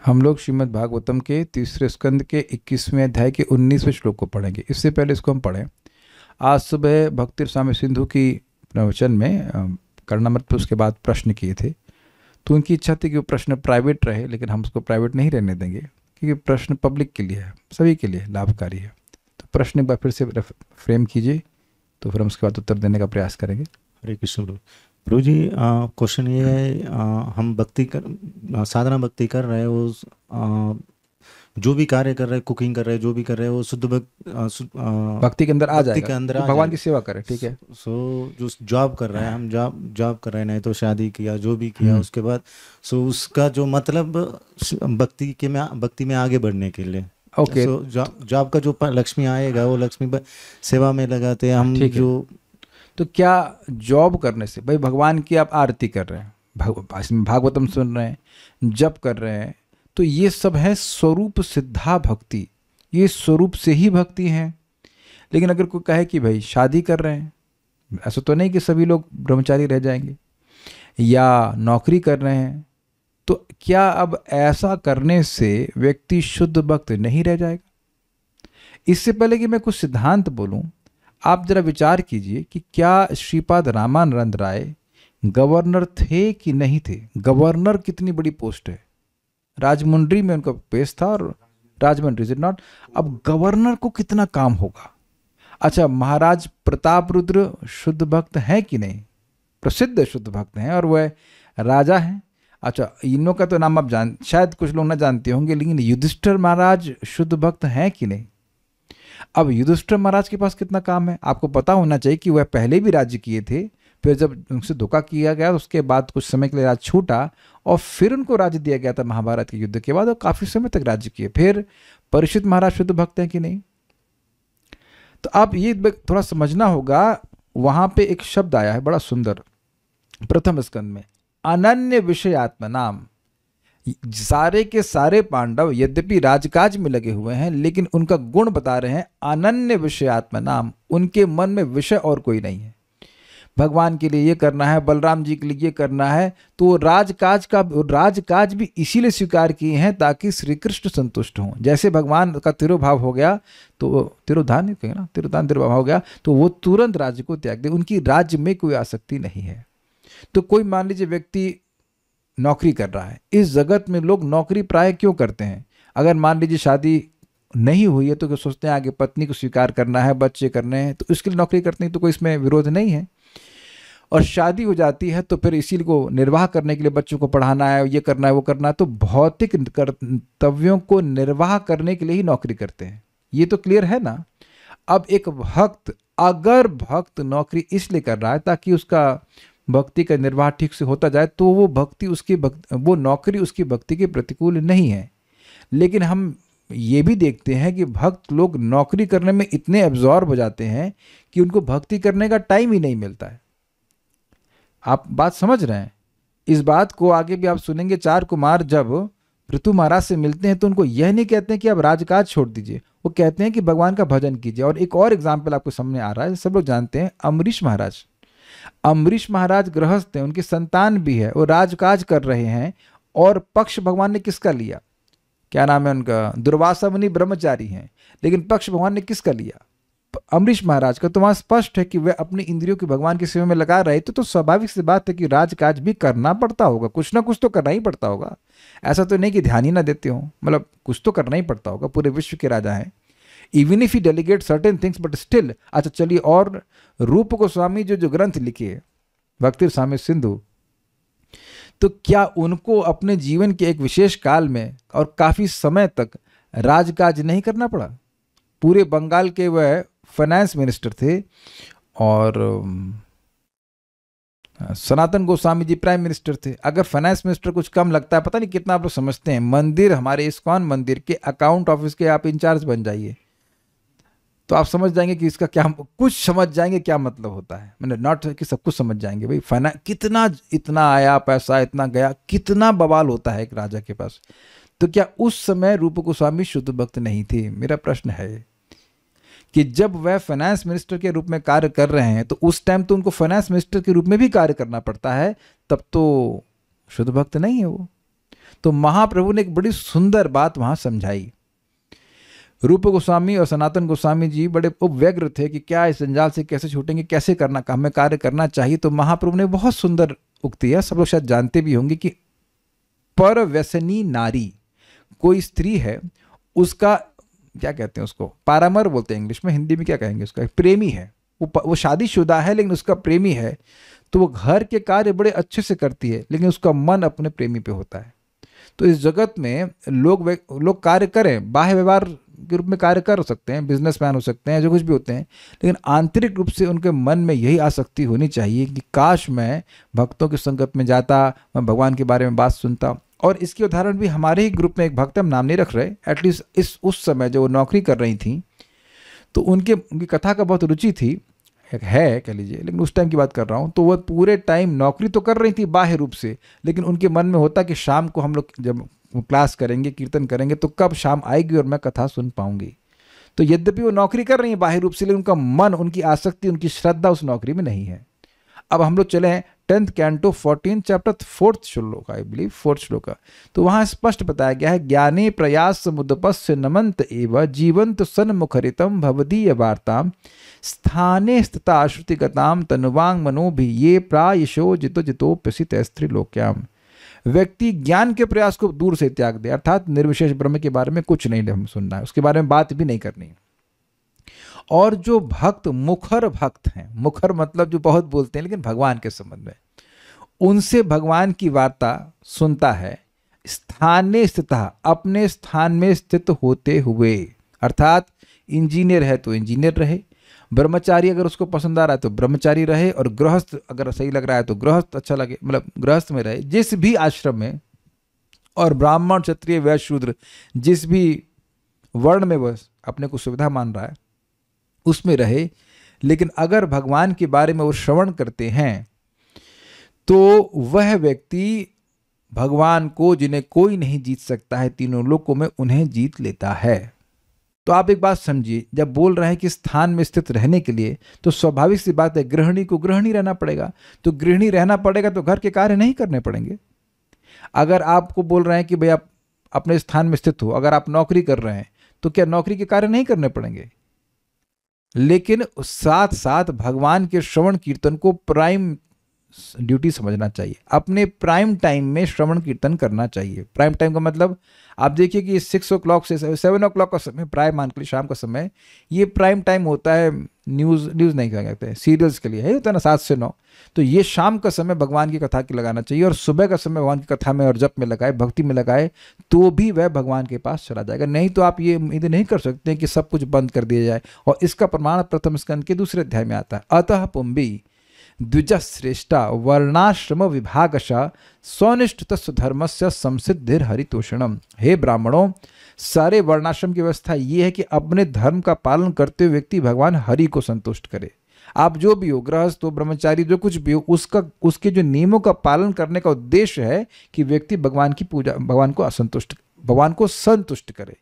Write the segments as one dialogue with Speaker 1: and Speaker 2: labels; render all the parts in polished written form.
Speaker 1: हम लोग श्रीमद् भागवतम के तीसरे स्कंद के 21वें अध्याय के 19वें श्लोक को पढ़ेंगे। इससे पहले इसको हम पढ़ें। आज सुबह भक्ति स्वामी सिंधु की प्रवचन में कर्णामृत पर उसके बाद प्रश्न किए थे, तो उनकी इच्छा थी कि वो प्रश्न प्राइवेट रहे, लेकिन हम उसको प्राइवेट नहीं रहने देंगे क्योंकि प्रश्न पब्लिक के लिए है, सभी के लिए लाभकारी है। तो प्रश्न एक बार फिर से फ्रेम कीजिए, तो फिर हम उसके बाद उत्तर देने का प्रयास करेंगे।
Speaker 2: हरे कृष्ण प्रभु जी। क्वेश्चन ये है, हम साधना भक्ति कर रहे हैं, वो जो भी कार्य कर रहे हैं, कुकिंग कर रहे हैं, जो भी कर रहे हैं, वो शुद्ध
Speaker 1: भक्ति के अंदर आ जाएगा,
Speaker 2: के अंदर
Speaker 1: तो भगवान की सेवा करें, ठीक है।
Speaker 2: जो जॉब कर रहे हैं, हम जॉब कर रहे हैं, नहीं तो शादी किया, जो भी किया, उसके बाद उसका जो मतलब भक्ति में आगे बढ़ने के लिए,
Speaker 1: ओके।
Speaker 2: जॉब का जो लक्ष्मी आएगा, वो लक्ष्मी सेवा में लगाते हैं हम। जो
Speaker 1: तो क्या जॉब करने से, भाई भगवान की आप आरती कर रहे हैं, भागवतम सुन रहे हैं, जप कर रहे हैं, तो ये सब है स्वरूप सिद्धा भक्ति, ये स्वरूप से ही भक्ति है। लेकिन अगर कोई कहे कि भाई शादी कर रहे हैं, ऐसा तो नहीं कि सभी लोग ब्रह्मचारी रह जाएंगे, या नौकरी कर रहे हैं, तो क्या अब ऐसा करने से व्यक्ति शुद्ध भक्त नहीं रह जाएगा? इससे पहले कि मैं कुछ सिद्धांत बोलूं, आप जरा विचार कीजिए कि क्या श्रीपाद रामानंद राय गवर्नर थे कि नहीं थे? गवर्नर कितनी बड़ी पोस्ट है, राजमुंड्री में उनका पेश था, और राजमंड्री इज इट नॉट? अब गवर्नर को कितना काम होगा। अच्छा, महाराज प्रताप रुद्र शुद्ध भक्त हैं कि नहीं? प्रसिद्ध शुद्ध भक्त हैं और वह राजा हैं। अच्छा, इनों का तो नाम आप शायद कुछ लोग ना जानते होंगे, लेकिन युधिष्ठिर महाराज शुद्ध भक्त हैं कि नहीं? अब युधिष्ठिर महाराज के पास कितना काम है, आपको पता होना चाहिए कि वह पहले भी राज्य किए थे, फिर जब उनसे धोखा किया गया उसके बाद कुछ समय के लिए राज्य छूटा, और फिर उनको राज्य दिया गया था महाभारत के युद्ध के बाद, और काफी समय तक राज्य किए। फिर परीक्षित महाराज शुद्ध भक्त हैं कि नहीं? तो आप ये थोड़ा समझना होगा। वहां पे एक शब्द आया है बड़ा सुंदर प्रथम स्कंद में, अनन्य विषयात्म नाम। सारे के सारे पांडव यद्यपि राजकाज में लगे हुए हैं, लेकिन उनका गुण बता रहे हैं अनन्य विषयात्म नाम, उनके मन में विषय और कोई नहीं है। भगवान के लिए ये करना है, बलराम जी के लिए ये करना है, तो राजकाज भी इसीलिए स्वीकार किए हैं ताकि श्री कृष्ण संतुष्ट हों। जैसे भगवान का तिरोभाव हो गया, तो तिरोधान कहेंगे ना, तिरोभाव हो गया, तो वो तुरंत राज्य को त्याग दे, उनकी राज्य में कोई आसक्ति नहीं है। तो कोई मान लीजिए व्यक्ति नौकरी कर रहा है, इस जगत में लोग नौकरी प्राय क्यों करते हैं? अगर मान लीजिए शादी नहीं हुई है तो क्या सोचते हैं आगे पत्नी को स्वीकार करना है, बच्चे करने हैं, तो इसके लिए नौकरी करते हैं, तो कोई इसमें विरोध नहीं है। और शादी हो जाती है तो फिर इसी को निर्वाह करने के लिए बच्चों को पढ़ाना है, ये करना है, वो करना है, तो भौतिक कर्तव्यों को निर्वाह करने के लिए ही नौकरी करते हैं। ये तो क्लियर है ना। अब एक भक्त, अगर भक्त नौकरी इसलिए कर रहा है ताकि उसका भक्ति का निर्वाह ठीक से होता जाए, तो वो नौकरी उसकी भक्ति के प्रतिकूल नहीं है। लेकिन हम ये भी देखते हैं कि भक्त लोग नौकरी करने में इतने एब्जॉर्ब हो जाते हैं कि उनको भक्ति करने का टाइम ही नहीं मिलता है। आप बात समझ रहे हैं? इस बात को आगे भी आप सुनेंगे। 4 कुमार जब पृथु महाराज से मिलते हैं तो उनको यह नहीं कहते हैं कि आप राजकाज छोड़ दीजिए, वो कहते हैं कि भगवान का भजन कीजिए। और एक और एग्जाम्पल आपको सामने आ रहा है, सब लोग जानते हैं, अम्बरीश महाराज। अम्बरीश महाराज गृहस्थ हैं, उनकी संतान भी है, वो राजकाज कर रहे हैं, और पक्ष भगवान ने किसका लिया? क्या नाम है उनका? दुर्वासा मुनि ब्रह्मचारी हैं, लेकिन पक्ष भगवान ने किसका लिया? अम्बरीश महाराज का। तो वहां स्पष्ट है कि वे अपनी इंद्रियों की भगवान की सेवा में लगा रहे थे। तो स्वाभाविक सी बात है कि राजकाज भी करना पड़ता होगा, कुछ ना कुछ तो करना ही पड़ता होगा। ऐसा तो नहीं कि ध्यान ही ना देते हो, मतलब कुछ तो करना ही पड़ता होगा, पूरे विश्व के राजा हैं। Even if he delegate certain things but still. अच्छा चलिए, और रूप गोस्वामी जो ग्रंथ लिखे भक्ति स्वामी सिंधु, तो क्या उनको अपने जीवन के एक विशेष काल में और काफी समय तक राजकाज नहीं करना पड़ा? पूरे बंगाल के वह फाइनेंस मिनिस्टर थे, और सनातन गोस्वामी जी प्राइम मिनिस्टर थे। अगर फाइनेंस मिनिस्टर कुछ कम लगता है, पता नहीं कितना आप लोग समझते हैं, मंदिर, हमारे इस्कॉन मंदिर के अकाउंट ऑफिस के आप इंचार्ज बन जाइए, तो आप समझ जाएंगे कि इसका क्या, कुछ समझ जाएंगे क्या मतलब होता है। मैंने नॉट कि सब कुछ समझ जाएंगे। भाई फाइनेंस कितना, इतना आया पैसा, इतना गया, कितना बवाल होता है एक राजा के पास। तो क्या उस समय रूप गोस्वामी शुद्ध भक्त नहीं थे? मेरा प्रश्न है कि जब वह फाइनेंस मिनिस्टर के रूप में कार्य कर रहे हैं, तो उस टाइम तो उनको फाइनेंस मिनिस्टर के रूप में भी कार्य करना पड़ता है, तब तो शुद्ध भक्त नहीं है वो। तो महाप्रभु ने एक बड़ी सुंदर बात वहां समझाई। रूप गोस्वामी और सनातन गोस्वामी जी बड़े व्यग्र थे कि क्या इस जंजाल से कैसे छूटेंगे, कैसे करना, हमें कार्य करना चाहिए। तो महाप्रभु ने बहुत सुंदर उक्ति है, सब लोग शायद जानते भी होंगे, कि पर व्यसनी नारी, कोई स्त्री है, उसका क्या कहते हैं, उसको पारामर बोलते हैं इंग्लिश में, हिंदी में क्या कहेंगे उसका, प्रेमी है, वो शादीशुदा है लेकिन उसका प्रेमी है, तो वो घर के कार्य बड़े अच्छे से करती है लेकिन उसका मन अपने प्रेमी पे होता है। तो इस जगत में लोग कार्य करें, बाह्य व्यवहार के रूप में कार्य कर सकते हैं, बिजनेसमैन हो सकते हैं, जो कुछ भी होते हैं, लेकिन आंतरिक रूप से उनके मन में यही आसक्ति होनी चाहिए कि काश मैं भक्तों की संगत में जाता, मैं भगवान के बारे में बात सुनता। और इसके उदाहरण भी हमारे ही ग्रुप में एक भक्त, हम नाम नहीं रख रहे, एटलीस्ट उस समय जो वो नौकरी कर रही थी, तो उनकी कथा का बहुत रुचि थी, है कह लीजिए, लेकिन उस टाइम की बात कर रहा हूँ। तो वह पूरे टाइम नौकरी तो कर रही थी बाह्य रूप से, लेकिन उनके मन में होता कि शाम को हम लोग जब क्लास करेंगे, कीर्तन करेंगे, तो कब शाम आएगी और मैं कथा सुन पाऊंगी। तो यद्यपि वो नौकरी कर रही है बाह्य रूप से, लेकिन उनका मन, उनकी आसक्ति, उनकी श्रद्धा उस नौकरी में नहीं है। अब हम लोग चले हैं 10th कैंटो 14 चैप्टर 4th श्लोक, आई बिलीव 4th श्लोक का। तो वहां स्पष्ट बताया गया है, ज्ञाने प्रयास समुदपस्य नमंत एव जीवंत सन्मुखरितम भवदीय वार्ताम स्थाने स्थिता श्रुतिगताम तनुवांग मनोभि ये प्रायशो जितो जितोप्यसित स्त्रीलोक्याम। व्यक्ति ज्ञान के प्रयास को दूर से त्याग दे, अर्थात निर्विशेष ब्रह्म के बारे में कुछ नहीं हम सुनना है, उसके बारे में बात भी नहीं करनी। और जो भक्त मुखर भक्त हैं, मुखर मतलब जो बहुत बोलते हैं लेकिन भगवान के संबंध में, उनसे भगवान की वार्ता सुनता है, स्थाने स्थित, अपने स्थान में स्थित होते हुए, अर्थात इंजीनियर है तो इंजीनियर रहे, ब्रह्मचारी अगर उसको पसंद आ रहा है तो ब्रह्मचारी रहे, और गृहस्थ अगर सही लग रहा है तो गृहस्थ अच्छा लगे, मतलब गृहस्थ में रहे, जिस भी आश्रम में, और ब्राह्मण क्षत्रिय वैश्य शूद्र जिस भी वर्ण में वह अपने को सुविधा मान रहा है उसमें रहे। लेकिन अगर भगवान के बारे में वो श्रवण करते हैं तो वह व्यक्ति भगवान को, जिन्हें कोई नहीं जीत सकता है तीनों लोकों में, उन्हें जीत लेता है। तो आप एक बात समझिए, जब बोल रहे हैं कि स्थान में स्थित रहने के लिए, तो स्वाभाविक सी बात है, गृहिणी को गृहिणी रहना पड़ेगा। तो गृहिणी रहना पड़ेगा तो घर के कार्य नहीं करने पड़ेंगे। अगर आपको बोल रहे हैं कि भाई आप अपने स्थान में स्थित हो, अगर आप नौकरी कर रहे हैं तो क्या नौकरी के कार्य नहीं करने पड़ेंगे? लेकिन साथ साथ भगवान के श्रवण कीर्तन को प्राइम ड्यूटी समझना चाहिए, अपने प्राइम टाइम में श्रवण कीर्तन करना चाहिए। प्राइम टाइम का मतलब आप देखिए कि 6 o'clock से 7 o'clock का समय, प्राय मान के लिए शाम का समय, ये प्राइम टाइम होता है न्यूज़ नहीं कह सकते, सीरियल्स के लिए है, होता है ना 7 से 9। तो ये शाम का समय भगवान की कथा की लगाना चाहिए, और सुबह का समय भगवान की कथा में और जप में लगाए, भक्ति में लगाए, तो भी वह भगवान के पास चला जाएगा। नहीं तो आप ये उम्मीद नहीं कर सकते कि सब कुछ बंद कर दिया जाए। और इसका प्रमाण प्रथम स्कंद के 2 अध्याय में आता है, अतः पुंबी द्विजश्रेष्ठा वर्णाश्रम विभागशः स्वनिष्ठ धर्मस्य संसिद्धिर हरितोषणम। हे ब्राह्मणों, सारे वर्णाश्रम की व्यवस्था ये है कि अपने धर्म का पालन करते हुए व्यक्ति भगवान हरि को संतुष्ट करे। आप जो भी हो, गृहस्थ हो, ब्रह्मचारी, जो कुछ भी हो, उसके जो नियमों का पालन करने का उद्देश्य है कि व्यक्ति भगवान की पूजा, भगवान को संतुष्ट करे।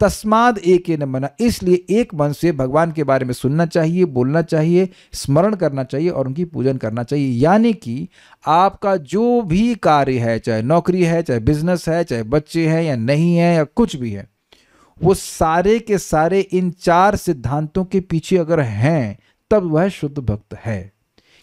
Speaker 1: तस्माद एक न मना, इसलिए एक मन से भगवान के बारे में सुनना चाहिए, बोलना चाहिए, स्मरण करना चाहिए और उनकी पूजन करना चाहिए। यानी कि आपका जो भी कार्य है, चाहे नौकरी है, चाहे बिजनेस है, चाहे बच्चे हैं या नहीं है, या कुछ भी है, वो सारे के सारे इन 4 सिद्धांतों के पीछे अगर हैं, तब वह शुद्ध भक्त है।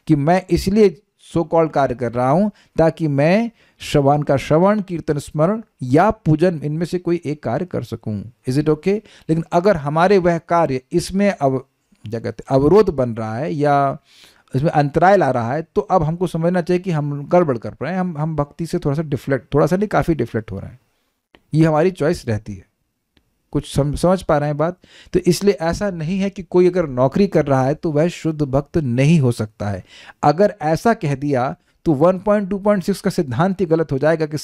Speaker 1: कि मैं इसलिए सो कॉल्ड कार्य कर रहा हूं ताकि मैं श्रवण का श्रवण, कीर्तन, स्मरण या पूजन, इनमें से कोई एक कार्य कर सकूं। Is it okay? लेकिन अगर हमारे वह कार्य इसमें अवरोध बन रहा है या इसमें अंतराय ला रहा है, तो अब हमको समझना चाहिए कि हम गड़बड़ कर रहे हैं, हम भक्ति से थोड़ा सा नहीं, काफी डिफ्लेक्ट हो रहे हैं। ये हमारी चॉइस रहती है। कुछ समझ पा रहे हैं बात? तो इसलिए ऐसा नहीं है कि कोई अगर नौकरी कर रहा है तो वह शुद्ध भक्त नहीं हो सकता है। अगर ऐसा कह दिया तो 1.2.6 का सिद्धांत ही गलत हो जाएगा कि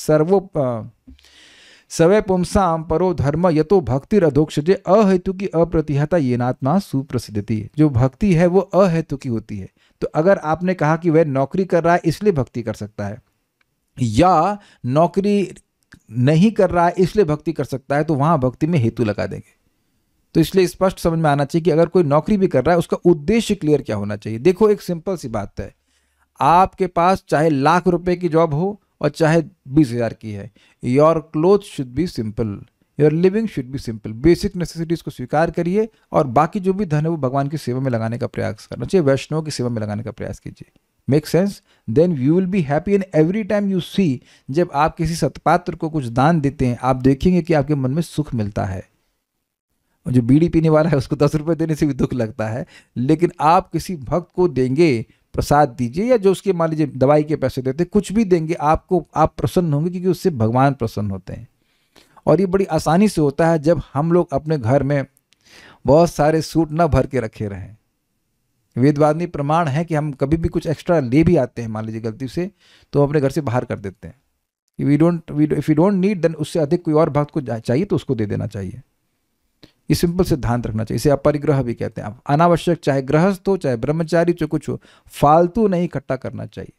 Speaker 1: सवै पुंसाम परो धर्म यतो भक्तिर अधोक्षजे अहेतु की अप्रतिहता येनात्मा सुप्रसिद्धति। जो भक्ति है वो अहेतु की होती है। तो अगर आपने कहा कि वह नौकरी कर रहा है इसलिए भक्ति कर सकता है, या नौकरी नहीं कर रहा है इसलिए भक्ति कर सकता है, तो वहां भक्ति में हेतु लगा देंगे। तो इसलिए स्पष्ट समझ में आना चाहिए कि अगर कोई नौकरी भी कर रहा है उसका उद्देश्य क्लियर क्या होना चाहिए। देखो, एक सिंपल सी बात है, आपके पास चाहे लाख रुपए की जॉब हो और चाहे 20,000 की है। Your cloth should be simple, your living should be simple. Basic necessities को स्वीकार करिए और बाकी जो भी धन है वो भगवान की सेवा में लगाने का प्रयास करना चाहिए, वैष्णव की सेवा में लगाने का प्रयास कीजिए। Make sense? Then you will be happy. And every time you see, जब आप किसी सत्पात्र को कुछ दान देते हैं, आप देखेंगे कि आपके मन में सुख मिलता है। जो बीड़ी पीने वाला है उसको 10 रुपये देने से भी दुख लगता है, लेकिन आप किसी भक्त को देंगे, प्रसाद दीजिए, या जो उसके मान लीजिए दवाई के पैसे देते, कुछ भी देंगे आपको, आप प्रसन्न होंगे, क्योंकि उससे भगवान प्रसन्न होते हैं। और ये बड़ी आसानी से होता है जब हम लोग अपने घर में बहुत सारे सूट ना भर के रखे रहें। वेदवादी प्रमाण है कि हम कभी भी कुछ एक्स्ट्रा ले भी आते हैं, मान लीजिए गलती से, तो अपने घर से बाहर कर देते हैं। If you don't need, then उससे अधिक कोई और भक्त को चाहिए तो उसको दे देना चाहिए। ये सिंपल सिद्धांत रखना चाहिए। इसे अपरिग्रह भी कहते हैं। अनावश्यक, चाहे गृहस्थ हो चाहे ब्रह्मचारी, चाहे कुछ हो, फालतू नहीं इकट्ठा करना चाहिए,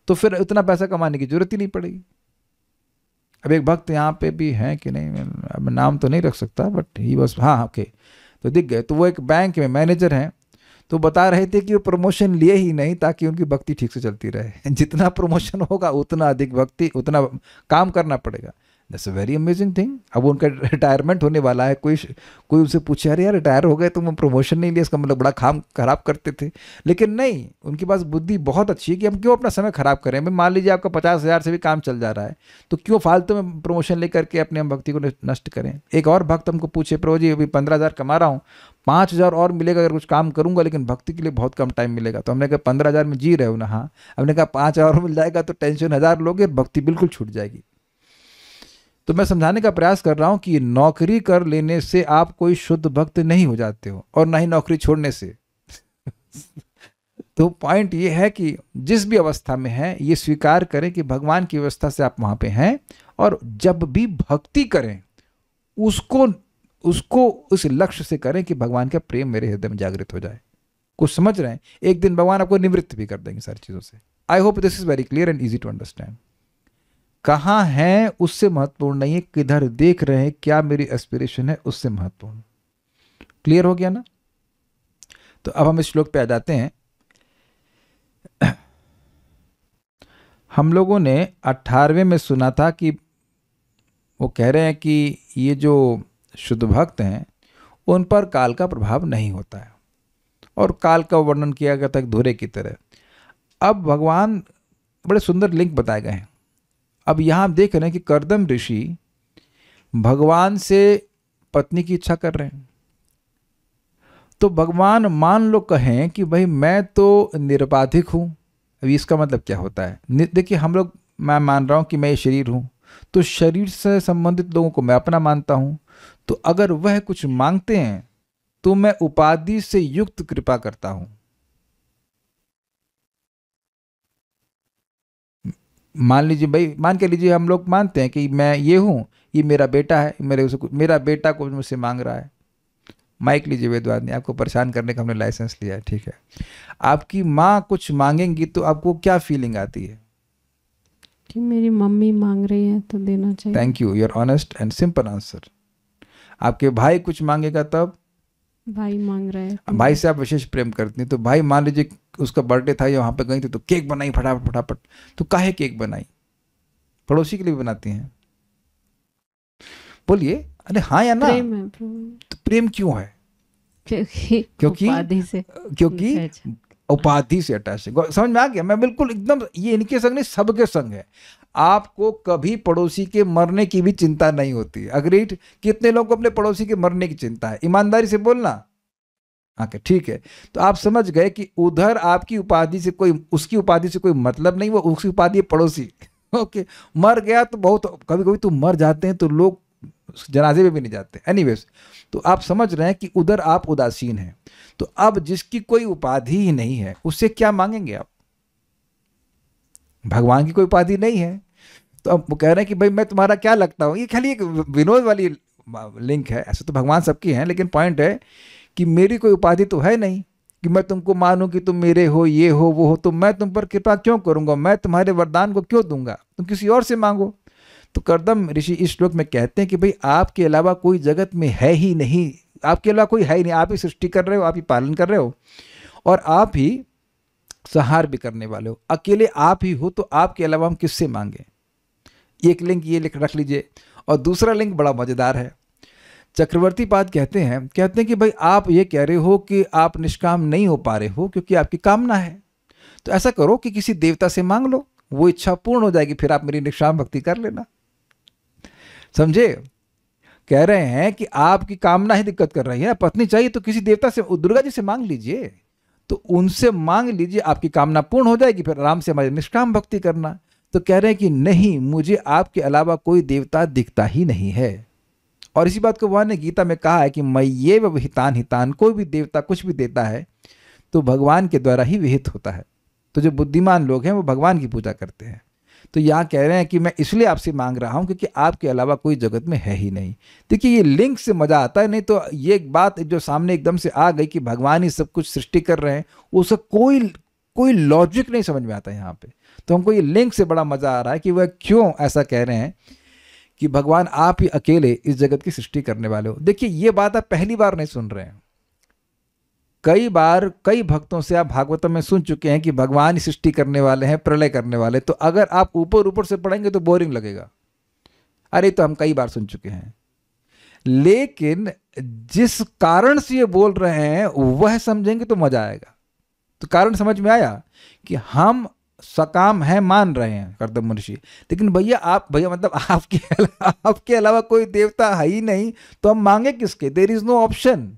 Speaker 1: तो फिर उतना पैसा कमाने की जरूरत ही नहीं पड़ेगी। अब एक भक्त यहाँ पे भी हैं कि नहीं, मैं नाम तो नहीं रख सकता, बट ही बस, हाँ ओके, तो दिख गए। तो वो एक बैंक में मैनेजर हैं, तो बता रहे थे कि वो प्रमोशन लिए ही नहीं ताकि उनकी भक्ति ठीक से चलती रहे। जितना प्रमोशन होगा उतना अधिक भक्ति, उतना काम करना पड़ेगा। That's a very amazing thing. अब उनका रिटायरमेंट होने वाला है, कोई उनसे पूछे, अरे यार रिटायर हो गए तुम, प्रमोशन नहीं लिया, इसका मतलब बड़ा काम खराब करते थे। लेकिन नहीं, उनके पास बुद्धि बहुत अच्छी है कि हम क्यों अपना समय खराब करें। मैं मान लीजिए आपका 50,000 से भी काम चल जा रहा है, तो क्यों फालतू में प्रमोशन लेकर के अपने हम भक्ति को नष्ट करें। एक और भक्त हमको पूछे, प्रभु जी अभी 15,000 कमा रहा हूँ, 5,000 और मिलेगा अगर कुछ काम करूंगा, लेकिन भक्ति के लिए बहुत कम टाइम मिलेगा। तो हमने कहा 15,000 में जी रहे हो ना? हाँ। हमने कहा 5,000 और मिल जाएगा तो टेंशन 1,000 लोगे, भक्ति बिल्कुल छूट जाएगी। तो मैं समझाने का प्रयास कर रहा हूं कि नौकरी कर लेने से आप कोई शुद्ध भक्त नहीं हो जाते हो, और ना ही नौकरी छोड़ने से। तो पॉइंट ये है कि जिस भी अवस्था में है, ये स्वीकार करें कि भगवान की व्यवस्था से आप वहां पे हैं, और जब भी भक्ति करें उसको उस लक्ष्य से करें कि भगवान का प्रेम मेरे हृदय में जागृत हो जाए। कुछ समझ रहे हैं? एक दिन भगवान आपको निवृत्त भी कर देंगे सारी चीजों से। I hope this is very clear and easy to understand. कहाँ हैं उससे महत्वपूर्ण नहीं है, किधर देख रहे हैं, क्या मेरी एस्पिरेशन है, उससे महत्वपूर्ण। क्लियर हो गया ना? तो अब हम इस श्लोक पे आ जाते हैं। हम लोगों ने 18वें में सुना था कि वो कह रहे हैं कि ये जो शुद्ध भक्त हैं उन पर काल का प्रभाव नहीं होता है, और काल का वर्णन किया गया था धोरे की तरह। अब भगवान बड़े सुंदर लिंक बताए गए हैं। अब यहाँ हम देख रहे हैं कि कर्दम ऋषि भगवान से पत्नी की इच्छा कर रहे हैं। तो भगवान मान लो कहें कि भाई मैं तो निरपाधिक हूँ। अभी इसका मतलब क्या होता है? देखिए हम लोग, मैं मान रहा हूँ कि मैं ये शरीर हूँ, तो शरीर से संबंधित लोगों को मैं अपना मानता हूँ। तो अगर वह कुछ मांगते हैं तो मैं उपाधि से युक्त कृपा करता हूँ। मान लीजिए भाई, मान के लीजिए हम लोग मानते हैं कि मैं ये हूँ, ये मेरा बेटा है, मेरा बेटा को मुझसे मांग रहा है। माइक लीजिए वेदवाद ने, आपको परेशान करने का हमने लाइसेंस लिया है, ठीक है। आपकी माँ कुछ मांगेंगी तो आपको क्या फीलिंग आती है?
Speaker 3: कि मेरी मम्मी मांग रही है तो देना चाहिए।
Speaker 1: Thank you, your honest and simple answer. आपके भाई कुछ मांगेगा तब?
Speaker 3: भाई मांग रहा है।
Speaker 1: भाई से आप विशेष प्रेम करती हैं, तो भाई मान लीजिए उसका बर्थडे था या वहाँ पे गई थी तो केक बनाई फटाफट फटाफट, तो काहे केक बनाई? पड़ोसी के लिए भी बनाती हैं? बोलिए, अरे हाँ या ना?
Speaker 3: प्रेम है।
Speaker 1: तो प्रेम क्यों है?
Speaker 3: क्योंकि उपाधि से,
Speaker 1: क्योंकि उपाधि से अटैच है। समझ में आ गया? मैं बिल्कुल एकदम, ये इनके संग नहीं, सबके संग है। आपको कभी पड़ोसी के मरने की भी चिंता नहीं होती। अग्रीड? कितने लोगों को अपने पड़ोसी के मरने की चिंता है? ईमानदारी से बोलना। ओके, ठीक है। तो आप समझ गए कि उधर आपकी उपाधि से कोई, उसकी उपाधि से कोई मतलब नहीं, वो उसकी उपाधि है पड़ोसी। ओके, मर गया तो बहुत, कभी कभी तो मर जाते हैं तो लोग जनाजे में भी नहीं जाते। एनीवेज, तो आप समझ रहे हैं कि उधर आप उदासीन हैं। तो अब जिसकी कोई उपाधि ही नहीं है उससे क्या मांगेंगे आप? भगवान की कोई उपाधि नहीं है, तो अब वो कह रहे हैं कि भाई मैं तुम्हारा क्या लगता हूँ। ये खाली एक विनोद वाली लिंक है, ऐसे तो भगवान सबकी हैं, लेकिन पॉइंट है कि मेरी कोई उपाधि तो है नहीं कि मैं तुमको मानूं कि तुम मेरे हो, ये हो, वो हो, तो मैं तुम पर कृपा क्यों करूंगा? मैं तुम्हारे वरदान को क्यों दूंगा? तुम किसी और से मांगो। तो कर्दम ऋषि इस श्लोक में कहते हैं कि भाई आपके अलावा कोई जगत में है ही नहीं, आपके अलावा कोई है ही नहीं। आप ही सृष्टि कर रहे हो, आप ही पालन कर रहे हो, और आप ही संहार भी करने वाले हो। अकेले आप ही हो तो आपके अलावा हम किससे मांगे? एक लिंक ये लिख रख लीजिए। और दूसरा लिंक बड़ा मजेदार है। चक्रवर्ती पाद कहते हैं कि भाई आप ये कह रहे हो कि आप निष्काम नहीं हो पा रहे हो क्योंकि आपकी कामना है, तो ऐसा करो कि किसी देवता से मांग लो, वो इच्छा पूर्ण हो जाएगी, फिर आप मेरी निष्काम भक्ति कर लेना। समझे? कह रहे हैं कि आपकी कामना ही दिक्कत कर रही है, पत्नी चाहिए तो किसी देवता से, दुर्गा जी से मांग लीजिए, तो उनसे मांग लीजिए, आपकी कामना पूर्ण हो जाएगी, फिर आराम से हमारी निष्काम भक्ति करना। तो कह रहे हैं कि नहीं, मुझे आपके अलावा कोई देवता दिखता ही नहीं है। और इसी बात को भगवान ने गीता में कहा है कि मय्येव विहितान हितान, कोई भी देवता कुछ भी देता है तो भगवान के द्वारा ही विहित होता है। तो जो बुद्धिमान लोग हैं वो भगवान की पूजा करते हैं। तो यहाँ कह रहे हैं कि मैं इसलिए आपसे मांग रहा हूँ क्योंकि आपके अलावा कोई जगत में है ही नहीं। देखिए ये लिंक से मजा आता है, नहीं तो ये एक बात जो सामने एकदम से आ गई कि भगवान ही सब कुछ सृष्टि कर रहे हैं, उसका कोई लॉजिक नहीं समझ में आता यहाँ पे। तो हमको ये लिंक से बड़ा मजा आ रहा है कि वह क्यों ऐसा कह रहे हैं कि भगवान आप ही अकेले इस जगत की सृष्टि करने वाले हो। देखिए ये बात आप पहली बार नहीं सुन रहे हैं, कई बार कई भक्तों से आप भागवतम में सुन चुके हैं कि भगवान ही सृष्टि करने वाले हैं, प्रलय करने वाले। तो अगर आप ऊपर ऊपर से पढ़ेंगे तो बोरिंग लगेगा, अरे तो हम कई बार सुन चुके हैं। लेकिन जिस कारण से ये बोल रहे हैं वह समझेंगे तो मजा आएगा। तो कारण समझ में आया कि हम सकाम है मान रहे हैं कर्दम मनुष्य, लेकिन भैया मतलब आपके अलावा कोई देवता है ही नहीं, तो हम मांगे किसके? There is no option,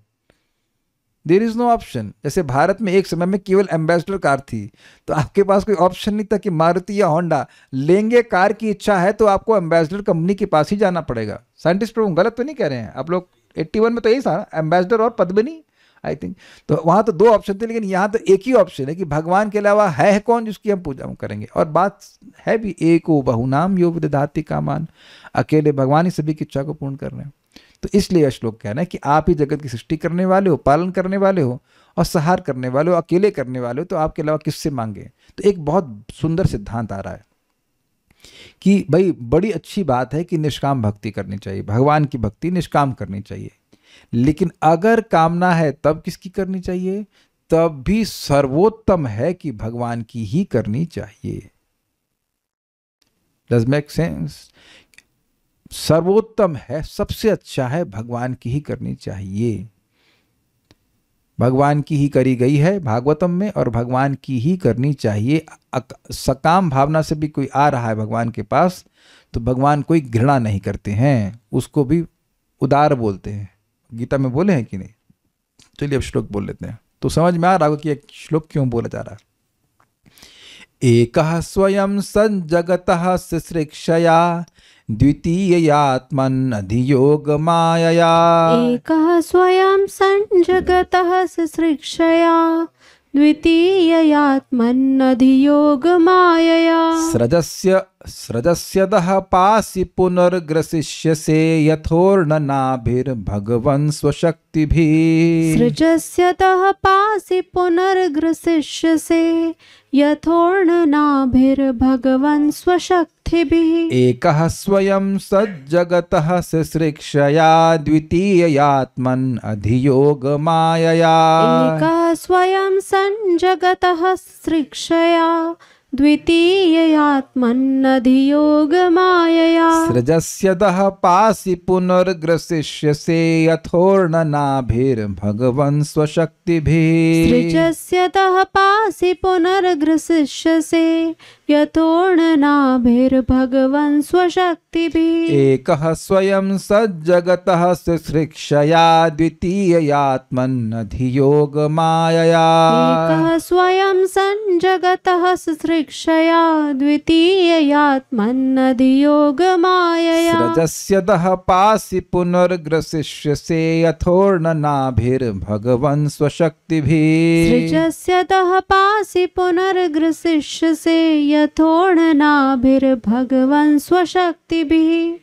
Speaker 1: there is no option. जैसे भारत में एक समय में केवल एम्बेसडर कार थी, तो आपके पास कोई ऑप्शन नहीं था कि मारुति या होंडा लेंगे। कार की इच्छा है तो आपको एम्बेसडर कंपनी के पास ही जाना पड़ेगा। साइंटिस्ट लोग गलत तो नहीं कह रहे हैं आप लोग? 81 में तो यही था, एम्बेसडर और पद्मिनी आई थिंक। तो वहाँ तो 2 ऑप्शन थे, लेकिन यहाँ तो एक ही ऑप्शन है कि भगवान के अलावा है कौन जिसकी हम पूजा करेंगे। और बात है भी एको बहुनाम यो विदधाति कामान, अकेले भगवान ही सभी की इच्छा को पूर्ण कर रहे हैं। तो इसलिए यह श्लोक कहना है कि आप ही जगत की सृष्टि करने वाले हो, पालन करने वाले हो और संहार करने वाले हो, अकेले करने वाले हो, तो आपके अलावा किससे मांगे? तो एक बहुत सुंदर सिद्धांत आ रहा है कि भाई बड़ी अच्छी बात है कि निष्काम भक्ति करनी चाहिए, भगवान की भक्ति निष्काम करनी चाहिए, लेकिन अगर कामना है तब किसकी करनी चाहिए? तब भी सर्वोत्तम है कि भगवान की ही करनी चाहिए। Does make sense? सर्वोत्तम है, सबसे अच्छा है, भगवान की ही करनी चाहिए। भगवान की ही करी गई है भागवतम में और भगवान की ही करनी चाहिए। सकाम भावना से भी कोई आ रहा है भगवान के पास तो भगवान कोई घृणा नहीं करते हैं, उसको भी उदार बोलते हैं। गीता में बोले हैं कि नहीं? चलिए अब श्लोक बोल लेते हैं तो समझ में आ रहा होगा कि एक श्लोक क्यों बोला जा रहा है। एकः स्वयं सज्जगतः सृक्षया द्वितीयात्मन् अधियोग मायया।
Speaker 3: एकः स्वयं सञ्जगतः सृक्षया द्वितीयात्मन् अधियोग मायया।
Speaker 1: स्रजस्यदः पासि पुनर्ग्रसिष्यसे यथोर्णनाभिर्भगवन् स्वशक्तिभिः।
Speaker 3: सृजस्यतः पासि पुनर्ग्रसिष्यसे यथोर्णनाभिर्भगवन् स्वशक्तिभिः।
Speaker 1: एकः स्वयं सज्जगतः सृक्षया द्वितीयात्मन् अधियोग मायया।
Speaker 3: एकः स्वयं सञ्जगतः सृक्षया द्वितीयात्मन् अधियोग मायया।
Speaker 1: सृजस्यदः पासि पुनर्ग्रसिष्यसे यथोर्णनाभिर्भगवन् स्वशक्तिभिः।
Speaker 3: सृजस्यतः पासि पुनर्ग्रसिष्यसे यथोर्णनाभिर्भगवन् स्वशक्तिभिः।
Speaker 1: एकः स्वयं सज्जगतः सृक्षया द्वितीयात्मन् अधियोग मायया।
Speaker 3: एकः स्वयं सञ्जगतः सृक्षया द्वितीयात्मन् अधियोग मायया।
Speaker 1: सृजस्यदः पासि पुनर्ग्रसिष्यसे यथोर्णनाभिर्भगवन् स्वशक्तिभिः।
Speaker 3: सृजस्यतः पासि पुनर्ग्रसिष्यसे यथोर्णनाभिर्भगवन् स्वशक्तिभिः।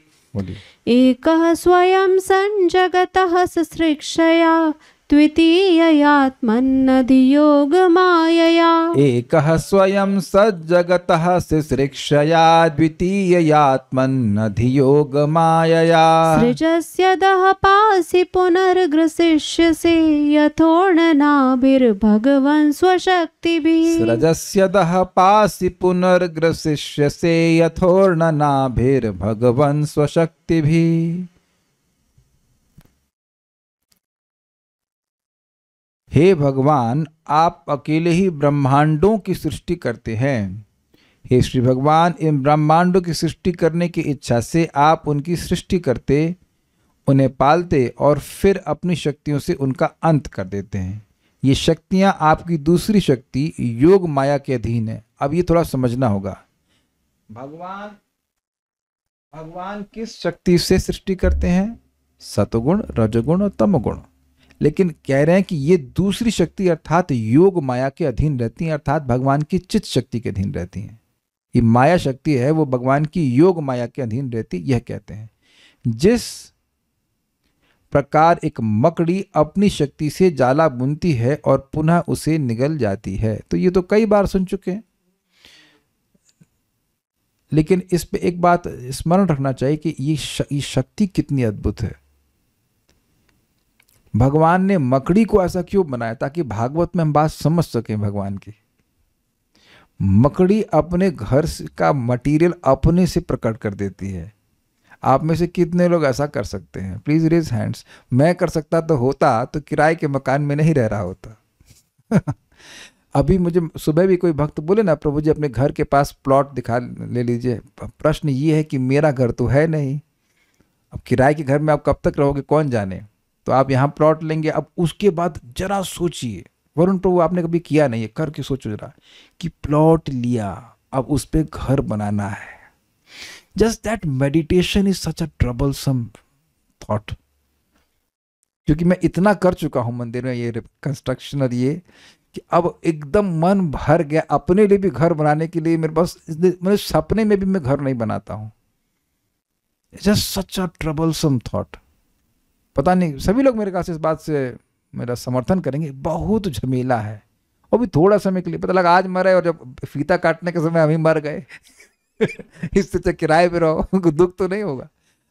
Speaker 3: एकः स्वयं सञ्जगतः सृक्षया द्वितीययात्मन्नधियोगमायया
Speaker 1: एकः स्वयं सज्जगतः सिसृक्षया द्वितीययात्मन्नधियोगमायया
Speaker 3: सृजस्यदः पासि पुनर्ग्रसिष्यसे यथोर्णनाभिर्भगवन् स्वशक्तिभिः
Speaker 1: सृजस्यदः पासि पुनर्ग्रसिष्यसे यथोर्णनाभिर्भगवन् स्वशक्तिभिः। हे भगवान, आप अकेले ही ब्रह्मांडों की सृष्टि करते हैं। हे श्री भगवान, इन ब्रह्मांडों की सृष्टि करने की इच्छा से आप उनकी सृष्टि करते, उन्हें पालते और फिर अपनी शक्तियों से उनका अंत कर देते हैं। ये शक्तियां आपकी दूसरी शक्ति योग माया के अधीन है। अब ये थोड़ा समझना होगा। भगवान किस शक्ति से सृष्टि करते हैं? सतगुण, रजगुण और तमगुण। लेकिन कह रहे हैं कि ये दूसरी शक्ति अर्थात योग माया के अधीन रहती हैं, अर्थात भगवान की चित्त शक्ति के अधीन रहती हैं। ये माया शक्ति है वो भगवान की योग माया के अधीन रहती, यह कहते हैं। जिस प्रकार एक मकड़ी अपनी शक्ति से जाला बुनती है और पुनः उसे निगल जाती है, तो ये तो कई बार सुन चुके हैं। लेकिन इस पे एक बात स्मरण रखना चाहिए कि ये शक्ति कितनी अद्भुत है। भगवान ने मकड़ी को ऐसा क्यों बनाया? ताकि भागवत में हम बात समझ सकें भगवान की। मकड़ी अपने घर का मटेरियल अपने से प्रकट कर देती है। आप में से कितने लोग ऐसा कर सकते हैं? Please raise hands. मैं कर सकता तो होता तो किराए के मकान में नहीं रह रहा होता। अभी मुझे सुबह भी कोई भक्त बोले ना, प्रभु जी अपने घर के पास प्लॉट दिखा ले लीजिए। प्रश्न ये है कि मेरा घर तो है नहीं, अब किराए के घर में आप कब तक रहोगे कौन जाने। तो आप यहाँ प्लॉट लेंगे। अब उसके बाद जरा सोचिए, वरुण प्रभु आपने कभी किया नहीं है, करके सोचो जरा कि प्लॉट लिया, अब उस पर घर बनाना है। Just that meditation is such a troublesome thought. क्योंकि मैं इतना कर चुका हूं मंदिर में ये कंस्ट्रक्शन और ये, कि अब एकदम मन भर गया अपने लिए भी घर बनाने के लिए। मेरे पास मेरे सपने में भी मैं घर नहीं बनाता हूं। जस्ट सच अ ट्रबलसम थॉट। पता नहीं सभी लोग मेरे पास इस बात से मेरा समर्थन करेंगे, बहुत झमेला है। और भी थोड़ा समय के लिए, पता लगा आज मरे और जब फीता काटने के समय अभी मर गए। इससे तो किराए पे रहो, उनको दुख तो नहीं होगा।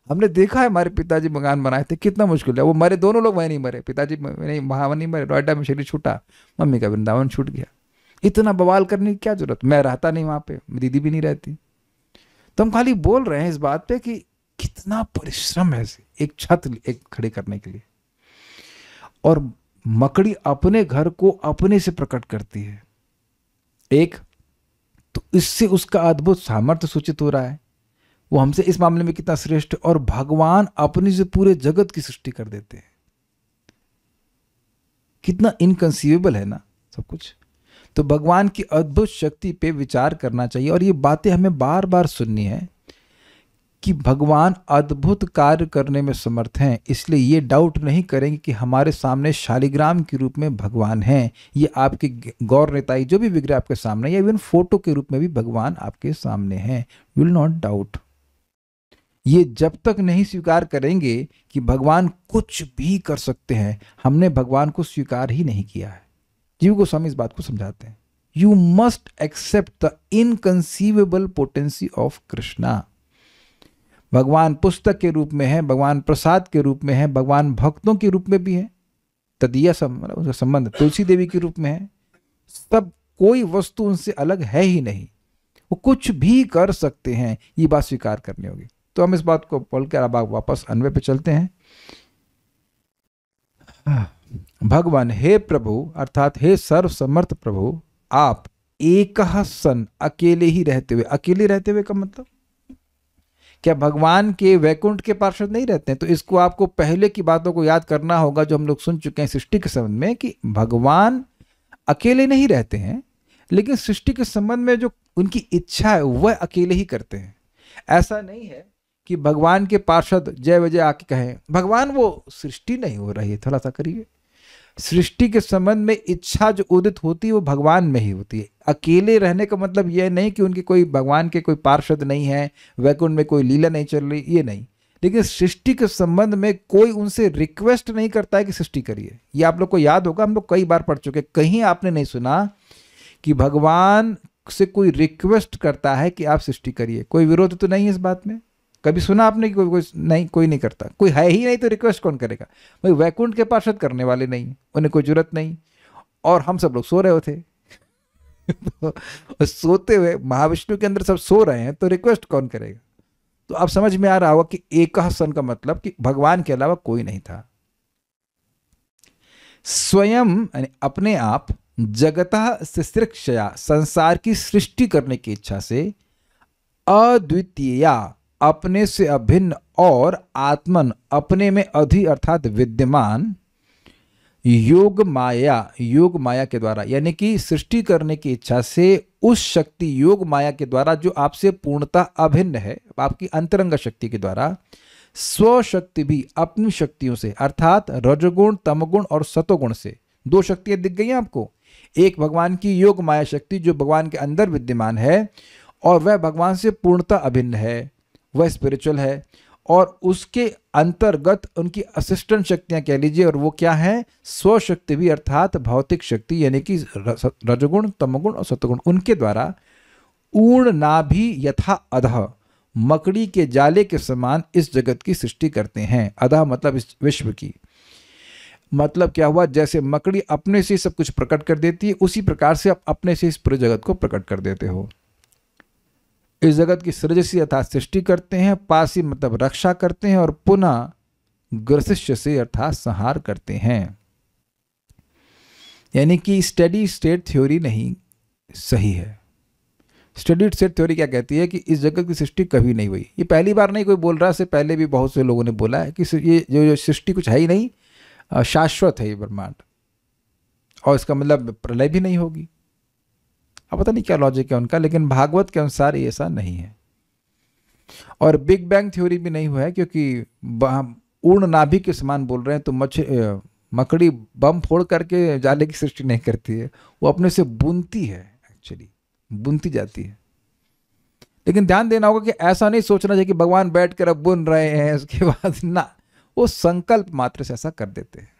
Speaker 1: हमने देखा है, हमारे पिताजी मकान बनाए थे, कितना मुश्किल है। वो मरे, दोनों लोग वहीं नहीं मरे, पिताजी नहीं वहाँ नहीं मरे, नोएडा में शरीर छूटा, मम्मी का वृंदावन छूट गया। इतना बवाल करने की क्या जरूरत? मैं रहता नहीं वहाँ पे, दीदी भी नहीं रहती। तो हम खाली बोल रहे हैं इस बात पे कि कितना परिश्रम है एक छत एक खड़े करने के लिए। और मकड़ी अपने घर को अपने से प्रकट करती है एक, तो इससे उसका अद्भुत सामर्थ्य सूचित हो रहा है। वो हमसे इस मामले में कितना श्रेष्ठ है। और भगवान अपने से पूरे जगत की सृष्टि कर देते हैं। कितना इनकंसीवेबल है ना सब कुछ। तो भगवान की अद्भुत शक्ति पे विचार करना चाहिए। और ये बातें हमें बार बार सुननी है कि भगवान अद्भुत कार्य करने में समर्थ हैं। इसलिए ये डाउट नहीं करेंगे कि हमारे सामने शालिग्राम के रूप में भगवान हैं। ये आपके गौर नेताई जो भी विग्रह आपके सामने, या इवन फोटो के रूप में भी भगवान आपके सामने हैं। Will not doubt. ये जब तक नहीं स्वीकार करेंगे कि भगवान कुछ भी कर सकते हैं, हमने भगवान को स्वीकार ही नहीं किया है। जीव गोस्वामी इस बात को समझाते हैं। You must accept the inconceivable potency of Krishna. भगवान पुस्तक के रूप में है, भगवान प्रसाद के रूप में है, भगवान भक्तों के रूप में भी है। तदीय उनका संबंध तुलसी देवी के रूप में है। सब कोई वस्तु उनसे अलग है ही नहीं। वो कुछ भी कर सकते हैं, ये बात स्वीकार करनी होगी। तो हम इस बात को बोलकर अब वापस अन्वय पे चलते हैं। भगवान, हे प्रभु अर्थात हे सर्व समर्थ प्रभु, आप एक सन अकेले ही रहते हुए। अकेले रहते हुए का मतलब क्या भगवान के वैकुंठ के पार्षद नहीं रहते हैं? तो इसको आपको पहले की बातों को याद करना होगा जो हम लोग सुन चुके हैं सृष्टि के संबंध में, कि भगवान अकेले नहीं रहते हैं, लेकिन सृष्टि के संबंध में जो उनकी इच्छा है वह अकेले ही करते हैं। ऐसा नहीं है कि भगवान के पार्षद जय विजय आके कहें। भगवान, वो सृष्टि नहीं हो रही है, थोड़ा सा करिए। सृष्टि के संबंध में इच्छा जो उदित होती है वो भगवान में ही होती है। अकेले रहने का मतलब यह नहीं कि उनके कोई भगवान के कोई पार्षद नहीं है, वैकुंठ में कोई लीला नहीं चल रही, ये नहीं। लेकिन सृष्टि के संबंध में कोई उनसे रिक्वेस्ट नहीं करता है कि सृष्टि करिए। ये आप लोग को याद होगा, हम लोग कई बार पढ़ चुके, कहीं आपने नहीं सुना कि भगवान से कोई रिक्वेस्ट करता है कि आप सृष्टि करिए। कोई विरोध तो नहीं है इस बात में? कभी सुना आपने कि कोई नहीं करता? कोई है ही नहीं तो रिक्वेस्ट कौन करेगा भाई? वैकुंठ के पार्षद करने वाले नहीं, उन्हें कोई जरूरत नहीं, और हम सब लोग सो रहे होते तो सोते हुए महाविष्णु के अंदर सब सो रहे हैं तो रिक्वेस्ट कौन करेगा? तो अब समझ में आ रहा होगा कि एकः सन का मतलब कि भगवान के अलावा कोई नहीं था। स्वयं यानी अपने आप, जगतः सृष्टिया संसार की सृष्टि करने की इच्छा से, अद्वितीया अपने से अभिन्न, और आत्मन अपने में अधि अर्थात विद्यमान, योग माया के द्वारा, यानी कि सृष्टि करने की इच्छा से उस शक्ति योग माया के द्वारा जो आपसे पूर्णतः अभिन्न है, आपकी अंतरंग शक्ति के द्वारा, स्वशक्ति भी अपनी शक्तियों से अर्थात रजोगुण तमगुण और सतोगुण से, दो शक्तियां दिख गई हैं आपको। एक भगवान की योग माया शक्ति जो भगवान के अंदर विद्यमान है और वह भगवान से पूर्णतः अभिन्न है, वह स्पिरिचुअल है, और उसके अंतर्गत उनकी असिस्टेंट शक्तियां कह लीजिए, और वो क्या है? स्वशक्ति भी अर्थात भौतिक शक्ति, यानी कि रजोगुण तमगुण और सतोगुण, उनके द्वारा ऊर्ण नाभि यथा अधः, मकड़ी के जाले के समान इस जगत की सृष्टि करते हैं। अधः मतलब इस विश्व की, मतलब क्या हुआ? जैसे मकड़ी अपने से सब कुछ प्रकट कर देती है, उसी प्रकार से आप अपने से इस पूरे जगत को प्रकट कर देते हो। इस जगत की सृजसी अर्थात सृष्टि करते हैं, पासी मतलब रक्षा करते हैं, और पुनः ग्रसिष्य से अर्थात संहार करते हैं। यानी कि स्टेडी स्टेट थ्योरी नहीं सही है। स्टेडी स्टेट थ्योरी क्या कहती है कि इस जगत की सृष्टि कभी नहीं हुई। ये पहली बार नहीं कोई बोल रहा है, इससे पहले भी बहुत से लोगों ने बोला है कि ये जो सृष्टि कुछ है ही नहीं, शाश्वत है ये ब्रह्मांड, और इसका मतलब प्रलय भी नहीं होगी। अब पता नहीं क्या लॉजिक है उनका, लेकिन भागवत के अनुसार ये ऐसा नहीं है। और बिग बैंग थ्योरी भी नहीं हुआ है, क्योंकि ऊर्ण नाभि के समान बोल रहे हैं, तो मकड़ी बम फोड़ करके जाले की सृष्टि नहीं करती है, वो अपने से बुनती है, एक्चुअली बुनती जाती है। लेकिन ध्यान देना होगा कि ऐसा नहीं सोचना चाहिए कि भगवान बैठ कर अब बुन रहे हैं, उसके बाद ना, वो संकल्प मात्र से ऐसा कर देते हैं।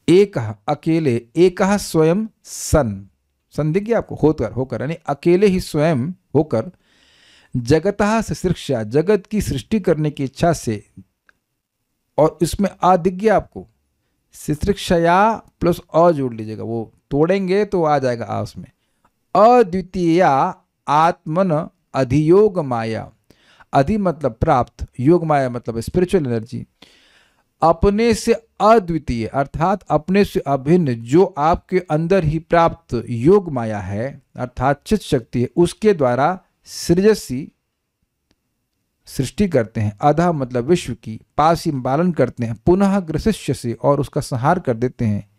Speaker 1: एक अकेले, एक स्वयं सन दिख गया आपको? होकर यानी अकेले ही स्वयं होकर, जगतः सृष्टिया जगत की सृष्टि करने की इच्छा से, और इसमें आ दिख गया आपको? सृष्टिया प्लस अ जोड़ लीजिएगा, वो तोड़ेंगे तो आ जाएगा आ उसमें। अद्वितीया आत्मन अधियोग माया, अधि मतलब प्राप्त, योग माया मतलब स्पिरिचुअल एनर्जी, अपने से अद्वितीय अर्थात अपने से अभिन्न जो आपके अंदर ही प्राप्त योग माया है अर्थात चित शक्ति है, उसके द्वारा सृजसी सृष्टि करते हैं। अधा मतलब विश्व की, पास ही पालन करते हैं, पुनः ग्रसिष्य से और उसका संहार कर देते हैं।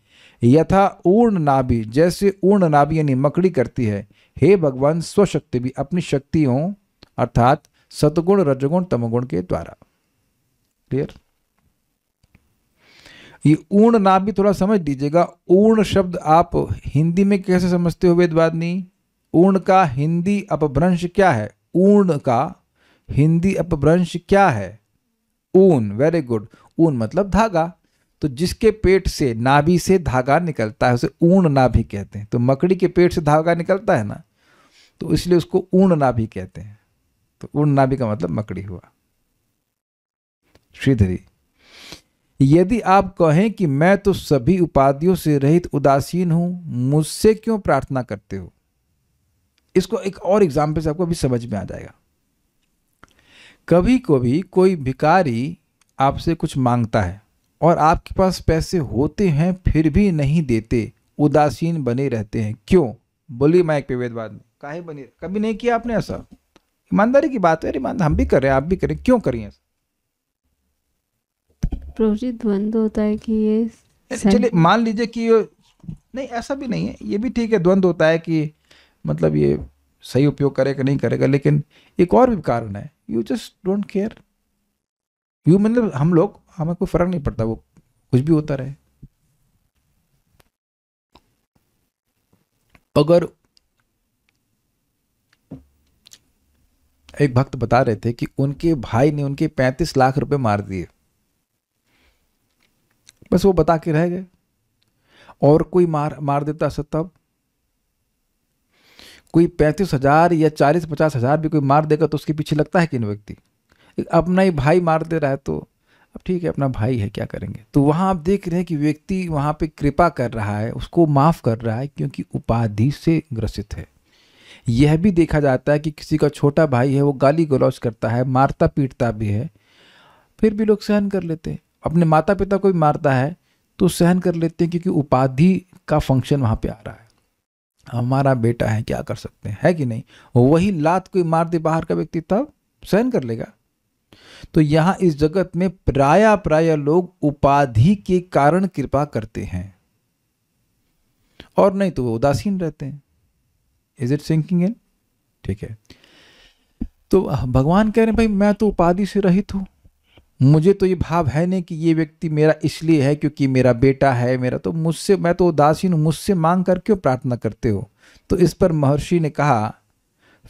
Speaker 1: यथा ऊर्ण नाभि, जैसे ऊर्ण नाभि यानी मकड़ी करती है, हे भगवान स्वशक्ति भी अपनी शक्तियों अर्थात सतगुण रजगुण तमगुण के द्वारा। क्लियर? ये ऊर्ण नाभि थोड़ा समझ लीजिएगा। ऊर्ण शब्द आप हिंदी में कैसे समझते हो वेदवादिनी? ऊर्ण का हिंदी अपभ्रंश क्या है? ऊर्ण का हिंदी अपभ्रंश क्या है? ऊन। Very good. ऊन मतलब धागा। तो जिसके पेट से, नाभि से धागा निकलता है उसे ऊर्ण नाभि कहते हैं। तो मकड़ी के पेट से धागा निकलता है ना, तो इसलिए उसको ऊर्ण नाभि कहते हैं। तो ऊर्ण नाभि का मतलब मकड़ी हुआ। श्रीधरी, यदि आप कहें कि मैं तो सभी उपाधियों से रहित उदासीन हूं, मुझसे क्यों प्रार्थना करते हो? इसको एक और एग्जाम्पल से आपको अभी समझ में आ जाएगा। कभी कभी कोई भिखारी आपसे कुछ मांगता है और आपके पास पैसे होते हैं फिर भी नहीं देते, उदासीन बने रहते हैं, क्यों? बोलिए माइक पे वेदवाद में, काहे बने? कभी नहीं किया आपने ऐसा? ईमानदारी की बात है, ईमानदार हम भी कर रहे हैं, आप भी करें, क्यों करिए ऐसा?
Speaker 3: प्रभु जी द्वंद्व होता है कि ये
Speaker 1: चलिए मान लीजिए कि नहीं, ऐसा भी नहीं है, ये भी ठीक है, द्वंद्व होता है कि मतलब ये सही उपयोग करेगा नहीं करेगा, लेकिन एक और भी कारण है, you just don't care. You मतलब हम लोग, हमें कोई फर्क नहीं पड़ता, वो कुछ भी होता रहे। अगर एक भक्त बता रहे थे कि उनके भाई ने उनके 35 लाख रुपए मार दिए, बस वो बता के रह गए। और कोई मार देता तब कोई 35,000 या 40-50,000 भी कोई मार देगा तो उसके पीछे लगता है कि नहीं व्यक्ति? अपना ही भाई मार दे रहा है तो अब ठीक है, अपना भाई है, क्या करेंगे। तो वहां आप देख रहे हैं कि व्यक्ति वहां पे कृपा कर रहा है, उसको माफ कर रहा है क्योंकि उपाधि से ग्रसित है। यह भी देखा जाता है कि किसी का छोटा भाई है, वो गाली गलौज करता है, मारता पीटता भी है, फिर भी लोग सहन कर लेते हैं। अपने माता पिता को भी मारता है तो सहन कर लेते हैं क्योंकि उपाधि का फंक्शन वहां पे आ रहा है। हमारा बेटा है, क्या कर सकते हैं, है कि नहीं। वही लात कोई मार दे बाहर का व्यक्ति तब सहन कर लेगा। तो यहां इस जगत में प्राय लोग उपाधि के कारण कृपा करते हैं और नहीं तो वो उदासीन रहते हैं। Is it sinking in? ठीक है। तो भगवान कह रहे हैं भाई मैं तो उपाधि से रहित हूं, मुझे तो ये भाव है नहीं कि ये व्यक्ति मेरा इसलिए है क्योंकि मेरा बेटा है, मेरा तो मुझसे, मैं तो उदासीन हूं, मुझसे मांग कर क्यों प्रार्थना करते हो। तो इस पर महर्षि ने कहा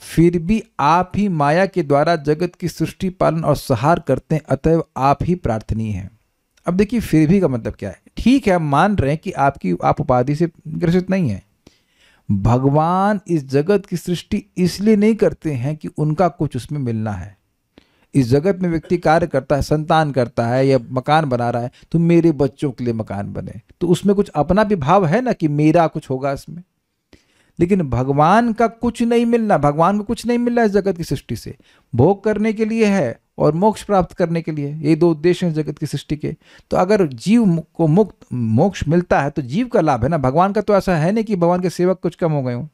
Speaker 1: फिर भी आप ही माया के द्वारा जगत की सृष्टि पालन और संहार करते हैं, अतएव आप ही प्रार्थनीय हैं। अब देखिए फिर भी का मतलब क्या है। ठीक है, हम मान रहे हैं कि आप उपाधि से ग्रसित नहीं है। भगवान इस जगत की सृष्टि इसलिए नहीं करते हैं कि उनका कुछ उसमें मिलना है। इस जगत में व्यक्ति कार्य करता है, संतान करता है या मकान बना रहा है, तो मेरे बच्चों के लिए मकान बने, तो उसमें कुछ अपना भी भाव है ना कि मेरा कुछ होगा इसमें। लेकिन भगवान का कुछ नहीं मिलना, भगवान को कुछ नहीं मिल रहा है इस जगत की सृष्टि से। भोग करने के लिए है और मोक्ष प्राप्त करने के लिए, ये दो उद्देश्य हैं जगत की सृष्टि के। तो अगर जीव को मोक्ष मिलता है तो जीव का लाभ है ना, भगवान का तो ऐसा है नहीं कि भगवान के सेवक कुछ कम हो गए हों।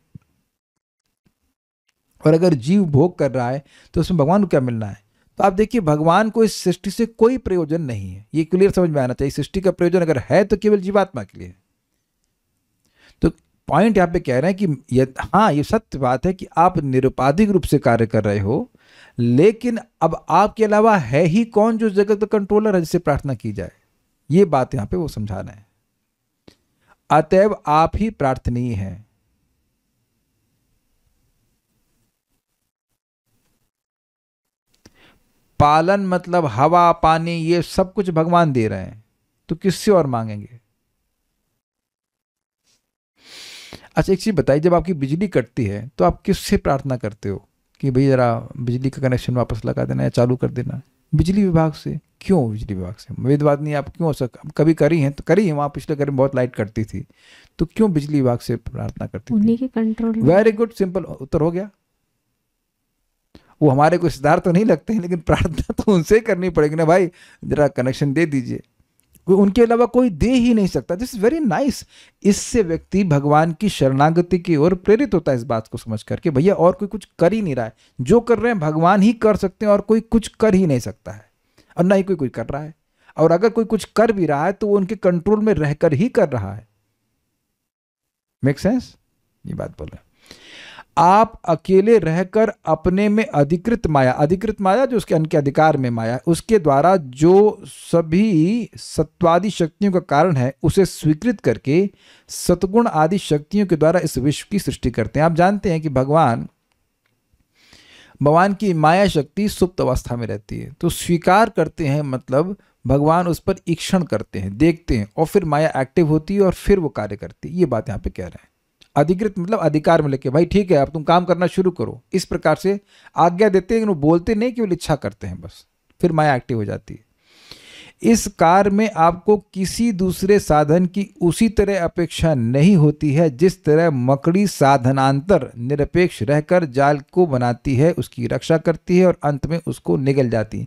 Speaker 1: और अगर जीव भोग कर रहा है तो उसमें भगवान को क्या मिलना है। तो आप देखिए भगवान को इस सृष्टि से कोई प्रयोजन नहीं है, ये क्लियर समझ में आना चाहिए। सृष्टि का प्रयोजन अगर है तो केवल जीवात्मा के लिए। तो पॉइंट यहां पे कह रहे हैं कि हाँ ये सत्य बात है कि आप निरुपाधिक रूप से कार्य कर रहे हो, लेकिन अब आपके अलावा है ही कौन जो जगत का कंट्रोलर है जिससे प्रार्थना की जाए। ये बात यहां पे वो समझाना है। अतएव आप ही प्रार्थनीय हैं। पालन मतलब हवा पानी ये सब कुछ भगवान दे रहे हैं, तो किससे और मांगेंगे। अच्छा एक चीज बताइए, जब आपकी बिजली कटती है तो आप किससे प्रार्थना करते हो कि भाई जरा बिजली का कनेक्शन वापस लगा देना या चालू कर देना? बिजली विभाग से। क्यों बिजली विभाग से? वेद बात नहीं, आप क्यों कभी करी हैं तो करी है, वहां पिछले घर में बहुत लाइट कटती थी, तो क्यों बिजली विभाग से प्रार्थना करती
Speaker 3: उन्हीं
Speaker 1: थी?
Speaker 3: के कंट्रोल में।
Speaker 1: वेरी गुड, सिंपल उत्तर हो गया। वो हमारे को रिश्तेदार तो नहीं लगते हैं, लेकिन प्रार्थना तो उनसे ही करनी पड़ेगी ना, भाई जरा कनेक्शन दे दीजिए। उनके अलावा कोई दे ही नहीं सकता। This is very nice. इससे व्यक्ति भगवान की शरणागति की ओर प्रेरित होता है, इस बात को समझ करके भैया और कोई कुछ कर ही नहीं रहा है, जो कर रहे हैं भगवान ही कर सकते हैं और कोई कुछ कर ही नहीं सकता है, और ना ही कोई कर रहा है। और अगर कोई कुछ कर भी रहा है तो वो उनके कंट्रोल में रहकर ही कर रहा है। Make sense? ये बात बोल रहे हैं। आप अकेले रहकर अपने में अधिकृत माया जो उसके उनके अधिकार में माया, उसके द्वारा जो सभी सत्वादि शक्तियों का कारण है उसे स्वीकृत करके सतगुण आदि शक्तियों के द्वारा इस विश्व की सृष्टि करते हैं। आप जानते हैं कि भगवान की माया शक्ति सुप्त अवस्था में रहती है, तो स्वीकार करते हैं मतलब भगवान उस पर ईक्षण करते हैं, देखते हैं, और फिर माया एक्टिव होती है और फिर वो कार्य करती है। ये बात यहाँ पे कह रहे हैं। अधिकृत मतलब अधिकार में लेके, भाई ठीक है अब तुम काम करना शुरू करो, इस प्रकार से आज्ञा देते हैं, लेकिन वो बोलते नहीं, केवल इच्छा करते हैं बस, फिर माया एक्टिव हो जाती है। इस कार्य में आपको किसी दूसरे साधन की उसी तरह अपेक्षा नहीं होती है जिस तरह मकड़ी साधनांतर निरपेक्ष रहकर जाल को बनाती है, उसकी रक्षा करती है और अंत में उसको निगल जाती है।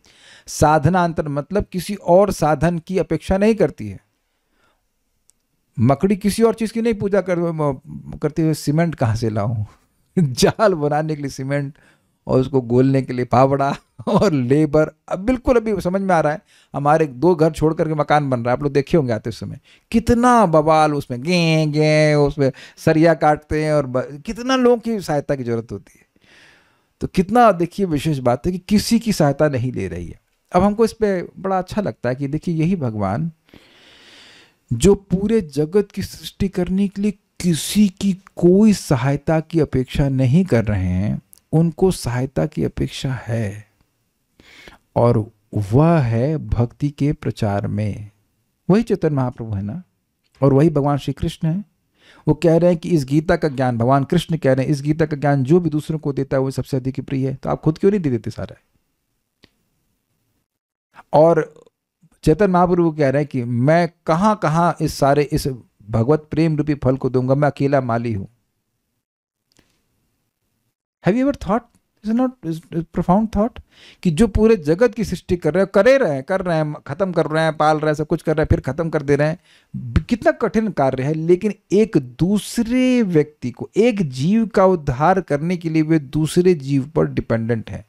Speaker 1: साधनांतर मतलब किसी और साधन की अपेक्षा नहीं करती है। मकड़ी किसी और चीज की नहीं पूजा करती हुए सीमेंट कहाँ से लाऊं जाल बनाने के लिए सीमेंट, और उसको गोलने के लिए फावड़ा और लेबर। अब बिल्कुल अभी समझ में आ रहा है, हमारे 2 घर छोड़ करके मकान बन रहा है, आप लोग देखे होंगे आते समय, कितना बवाल उसमें, गे उसमें सरिया काटते हैं, और कितना लोगों की सहायता की जरूरत होती है। तो कितना देखिए विशेष बात है कि किसी की सहायता नहीं ले रही है। अब हमको इस पर बड़ा अच्छा लगता है कि देखिए यही भगवान जो पूरे जगत की सृष्टि करने के लिए किसी की कोई सहायता की अपेक्षा नहीं कर रहे हैं, उनको सहायता की अपेक्षा है, और वह है भक्ति के प्रचार में। वही चैतन्य महाप्रभु है ना, और वही भगवान श्री कृष्ण है। वो कह रहे हैं कि इस गीता का ज्ञान, भगवान कृष्ण कह रहे हैं, इस गीता का ज्ञान जो भी दूसरों को देता है वो सबसे अधिक प्रिय है। तो आप खुद क्यों नहीं दे देते सारा? और चैतन्य महाप्रभु कह रहे हैं कि मैं कहां कहां इस सारे इस भगवत प्रेम रूपी फल को दूंगा, मैं अकेला माली हूं। Have you ever thought, is not profound thought, कि जो पूरे जगत की सृष्टि कर रहे हैं, कर रहे हैं, खत्म कर रहे हैं, पाल रहे हैं, सब कुछ कर रहे हैं, फिर खत्म कर दे रहे हैं, कितना कठिन कार्य है। लेकिन एक दूसरे व्यक्ति को, एक जीव का उद्धार करने के लिए वे दूसरे जीव पर डिपेंडेंट है।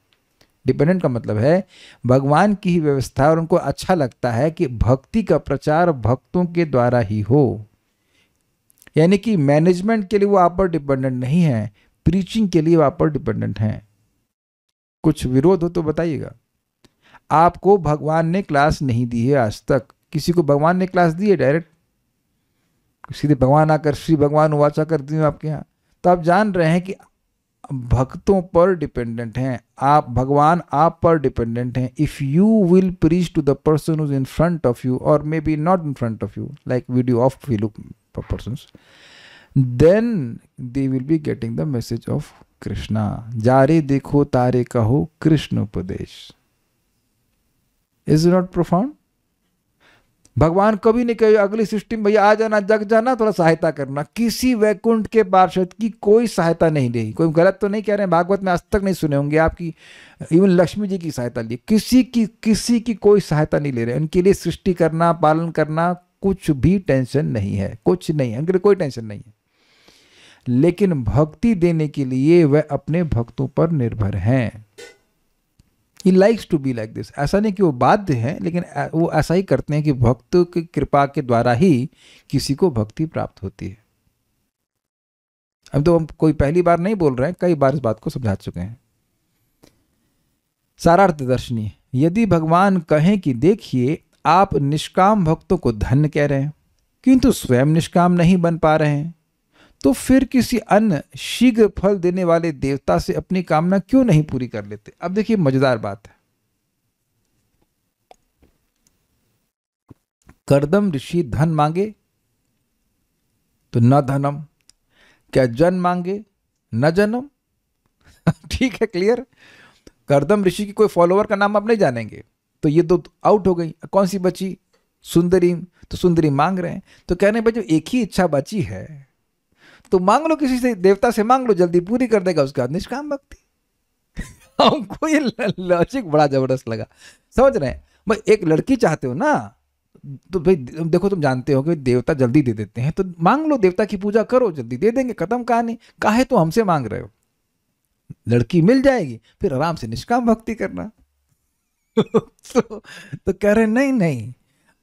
Speaker 1: डिपेंडेंट का मतलब है भगवान की ही व्यवस्था, और उनको अच्छा लगता है कि भक्ति का प्रचार भक्तों के द्वारा ही हो। यानी कि मैनेजमेंट के लिए वो आप पर डिपेंडेंट नहीं है, प्रीचिंग के लिए वो आप पर डिपेंडेंट हैं। कुछ विरोध हो तो बताइएगा। आपको भगवान ने क्लास नहीं दी है आज तक। किसी को भगवान ने क्लास दी है डायरेक्ट? सीधे भगवान आकर श्री भगवान वाचा कर दी आपके यहाँ? तो आप जान रहे हैं कि भक्तों पर डिपेंडेंट हैं आप, भगवान आप पर डिपेंडेंट हैं। If you will preach to the person who is in front of you, और may be not in front of you, like video of fellow persons, then they will be getting the message of Krishna. जारे देखो तारे कहो कृष्ण उपदेश। Is it not profound? भगवान कभी नहीं कहे अगली सृष्टि में भैया आ जाना, जग जाना, थोड़ा सहायता करना। किसी वैकुंठ के पार्षद की कोई सहायता नहीं ली। कोई गलत तो नहीं कह रहे हैं, भागवत में आज तक नहीं सुने होंगे आपकी, इवन लक्ष्मी जी की सहायता ली, किसी की कोई सहायता नहीं ले रहे। उनके लिए सृष्टि करना, पालन करना कुछ भी टेंशन नहीं है, कुछ नहीं है, उनके लिए कोई टेंशन नहीं है। लेकिन भक्ति देने के लिए वह अपने भक्तों पर निर्भर हैं। He likes to be like this। ऐसा नहीं कि वो बाध्य हैं, लेकिन वो ऐसा ही करते हैं कि भक्त की कृपा के द्वारा ही किसी को भक्ति प्राप्त होती है। अब तो हम कोई पहली बार नहीं बोल रहे हैं, कई बार इस बात को समझा चुके हैं। सारार्थ दर्शनी, यदि भगवान कहें कि देखिए आप निष्काम भक्तों को धन्य कह रहे हैं किंतु स्वयं निष्काम नहीं बन पा रहे हैं, तो फिर किसी अन्य शीघ्र फल देने वाले देवता से अपनी कामना क्यों नहीं पूरी कर लेते? अब देखिए मजेदार बात है। कर्दम ऋषि धन मांगे तो न धनम, क्या जन मांगे न जन्म। ठीक है, क्लियर। कर्दम ऋषि की कोई फॉलोअर का नाम आप नहीं जानेंगे, तो ये दो आउट हो गई। कौन सी बची? सुंदरी। तो सुंदरी मांग रहे हैं, तो कहने भाई जो एक ही इच्छा बची है तो मांग लो, किसी से, देवता से मांग लो, जल्दी पूरी कर देगा। उसके बाद निष्काम भक्ति। हमको ये लॉजिक बड़ा जबरदस्त लगा। समझ रहे हैं भाई? एक लड़की चाहते हो ना, तो भाई देखो तुम जानते हो कि देवता जल्दी दे देते हैं, तो मांग लो, देवता की पूजा करो, जल्दी दे देंगे, खत्म कहानी। काहे तो हमसे मांग रहे हो? लड़की मिल जाएगी, फिर आराम से निष्काम भक्ति करना। तो कह रहे नहीं नहीं,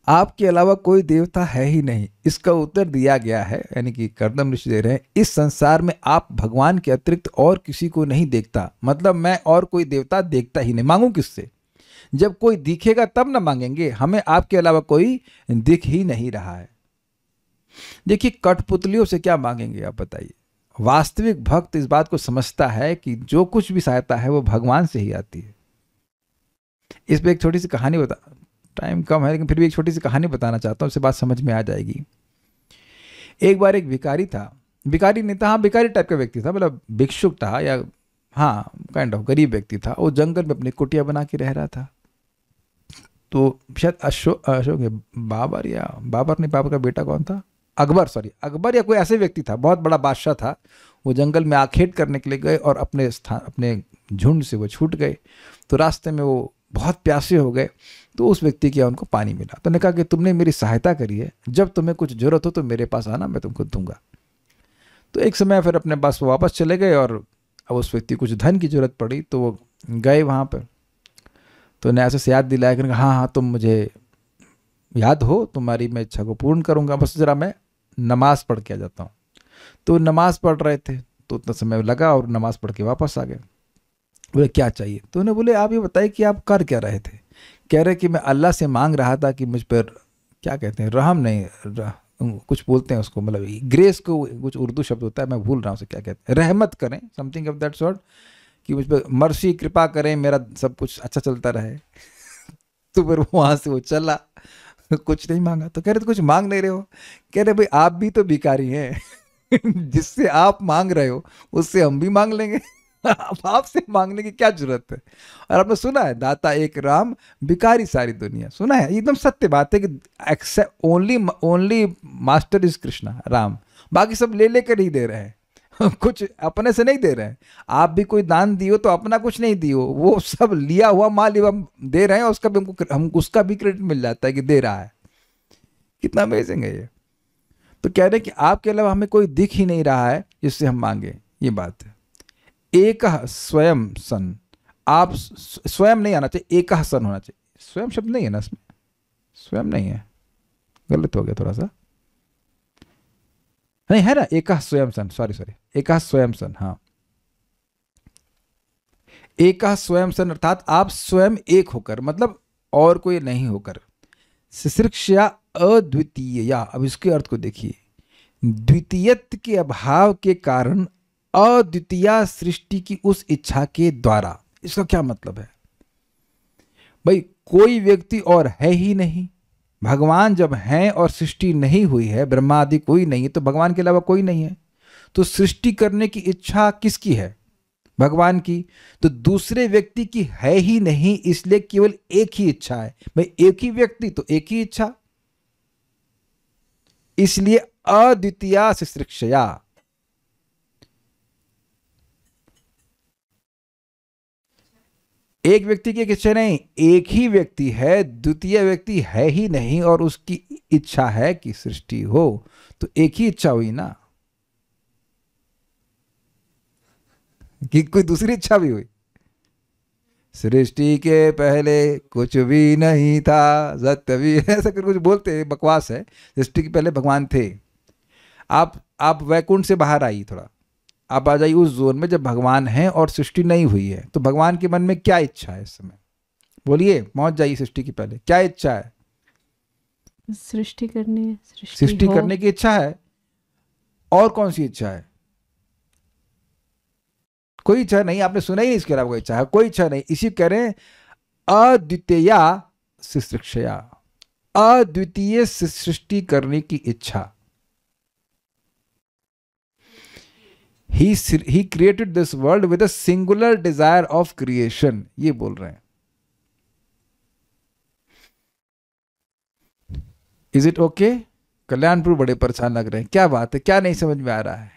Speaker 1: आपके अलावा कोई देवता है ही नहीं। इसका उत्तर दिया गया है, यानी कि कर्दम ऋषि दे रहे हैं, इस संसार में आप भगवान के अतिरिक्त और किसी को नहीं देखता। मतलब मैं और कोई देवता देखता ही नहीं, मांगू किससे? जब कोई दिखेगा तब ना मांगेंगे, हमें आपके अलावा कोई दिख ही नहीं रहा है। देखिए कठपुतलियों से क्या मांगेंगे आप बताइए? वास्तविक भक्त इस बात को समझता है कि जो कुछ भी सहायता है वो भगवान से ही आती है। इस पर एक छोटी सी कहानी बता, टाइम कम है लेकिन फिर भी एक छोटी सी कहानी बताना चाहता हूँ, उससे बात समझ में आ जाएगी। एक बार एक भिखारी था, भिखारी नहीं था, हाँ भिखारी टाइप का व्यक्ति था, मतलब भिक्षुक था, या हाँ काइंड ऑफ गरीब व्यक्ति था। वो जंगल में अपनी कुटिया बना के रह रहा था। तो शायद अशोक बाबर, या बाबर नहीं, बाबर का बेटा कौन था? अकबर, सॉरी अकबर, या कोई ऐसे व्यक्ति था, बहुत बड़ा बादशाह था। वो जंगल में आखेट करने के लिए गए और अपने झुंड से वो छूट गए। तो रास्ते में वो बहुत प्यासे हो गए, तो उस व्यक्ति के यहाँ उनको पानी मिला। तो उन्होंने कहा कि तुमने मेरी सहायता करी है, जब तुम्हें कुछ जरूरत हो तो मेरे पास आना, मैं तुमको दूंगा। तो एक समय फिर अपने पास वो वापस चले गए, और अब उस व्यक्ति को कुछ धन की जरूरत पड़ी, तो वो गए वहाँ पर। तो उन्हें ऐसे याद दिलाया कि हाँ हाँ तुम मुझे याद हो, तुम्हारी मैं इच्छा को पूर्ण करूँगा, बस ज़रा मैं नमाज़ पढ़ के आ जाता हूँ। तो नमाज़ पढ़ रहे थे, तो उतना समय लगा और नमाज़ पढ़ के वापस आ गए। बोले क्या चाहिए? तो उन्हें बोले आप ये बताइए कि आप कर क्या रहे थे? कह रहे कि मैं अल्लाह से मांग रहा था कि मुझ पर, क्या कहते हैं, रहम नहीं, कुछ बोलते हैं उसको, मतलब ग्रेस को कुछ उर्दू शब्द होता है, मैं भूल रहा हूँ उसे क्या कहते हैं, रहमत करें, समथिंग ऑफ दैट सॉर्ट, कि मुझ पर मर्सी कृपा करें, मेरा सब कुछ अच्छा चलता रहे। तो फिर वहां से वो चला, कुछ नहीं मांगा। तो कह रहे तो कुछ मांग नहीं रहे हो? कह रहे भाई आप भी तो भिखारी हैं। जिससे आप मांग रहे हो उससे हम भी मांग लेंगे। अब आपसे मांगने की क्या जरूरत है? और आपने सुना है, दाता एक राम, भिखारी सारी दुनिया। सुना है, एकदम सत्य बात है कि except only master is Krishna, Ram. बाकी सब ले लेकर ही दे रहे हैं। कुछ अपने से नहीं दे रहे हैं। आप भी कोई दान दियो तो अपना कुछ नहीं दियो, वो सब लिया हुआ माल हम दे रहे हैं, उसका भी हम उसका भी क्रेडिट मिल जाता है कि दे रहा है। कितना अमेजिंग है ये। तो कह रहे हैं कि आपके अलावा हमें कोई दिख ही नहीं रहा है जिससे हम मांगे। ये बात है। एक स्वयं सन, आप स्वयं नहीं आना चाहिए, एक सन होना चाहिए। स्वयं शब्द नहीं है ना इसमें, स्वयं नहीं है, गलत हो गया थोड़ा सा। नहीं है ना, एक स्वयं सन, सॉरी एक स्वयं सन। हाँ, एक स्वयं सन अर्थात आप स्वयं एक होकर, मतलब और कोई नहीं होकर। शिश्रिक्षा अद्वितीय, या अब इसके अर्थ को देखिए, द्वितीयत्व के अभाव के कारण अद्वितीय सृष्टि की उस इच्छा के द्वारा। इसका क्या मतलब है भाई? कोई व्यक्ति और है ही नहीं। भगवान जब हैं और सृष्टि नहीं हुई है, ब्रह्मा आदि कोई नहीं है, तो भगवान के अलावा कोई नहीं है। तो सृष्टि करने की इच्छा किसकी है? भगवान की। तो दूसरे व्यक्ति की है ही नहीं, इसलिए केवल एक ही इच्छा है। भाई एक ही व्यक्ति तो एक ही इच्छा, इसलिए अद्वितीय शिश्रिक्षया। एक व्यक्ति की इच्छा नहीं, एक ही व्यक्ति है, द्वितीय व्यक्ति है ही नहीं, और उसकी इच्छा है कि सृष्टि हो। तो एक ही इच्छा हुई ना, कि कोई दूसरी इच्छा भी हुई? सृष्टि के पहले कुछ भी नहीं था, सत्य भी, ऐसा कर कुछ बोलते हैं, बकवास है। सृष्टि के पहले भगवान थे। आप वैकुंठ से बाहर आई, थोड़ा आप आ जाइए उस जोन में जब भगवान हैं और सृष्टि नहीं हुई है। तो भगवान के मन में क्या इच्छा है इस समय? बोलिए, पहुंच जाइए सृष्टि के पहले, क्या इच्छा है?
Speaker 3: सृष्टि करनी है,
Speaker 1: सृष्टि करने की इच्छा है। और कौन सी इच्छा है? कोई इच्छा नहीं, आपने सुना ही नहीं इसके अलावा कोई इच्छा है? कोई इच्छा नहीं। इसी कह रहे हैं अद्वितीय शिश्रिक्षया, अद्वितीय सृष्टि करने की इच्छा। He created this world with a singular desire of creation, ये बोल रहे हैं। Is it okay? कल्याणपुर बड़े परेशान लग रहे हैं, क्या बात है, क्या नहीं समझ में आ रहा है?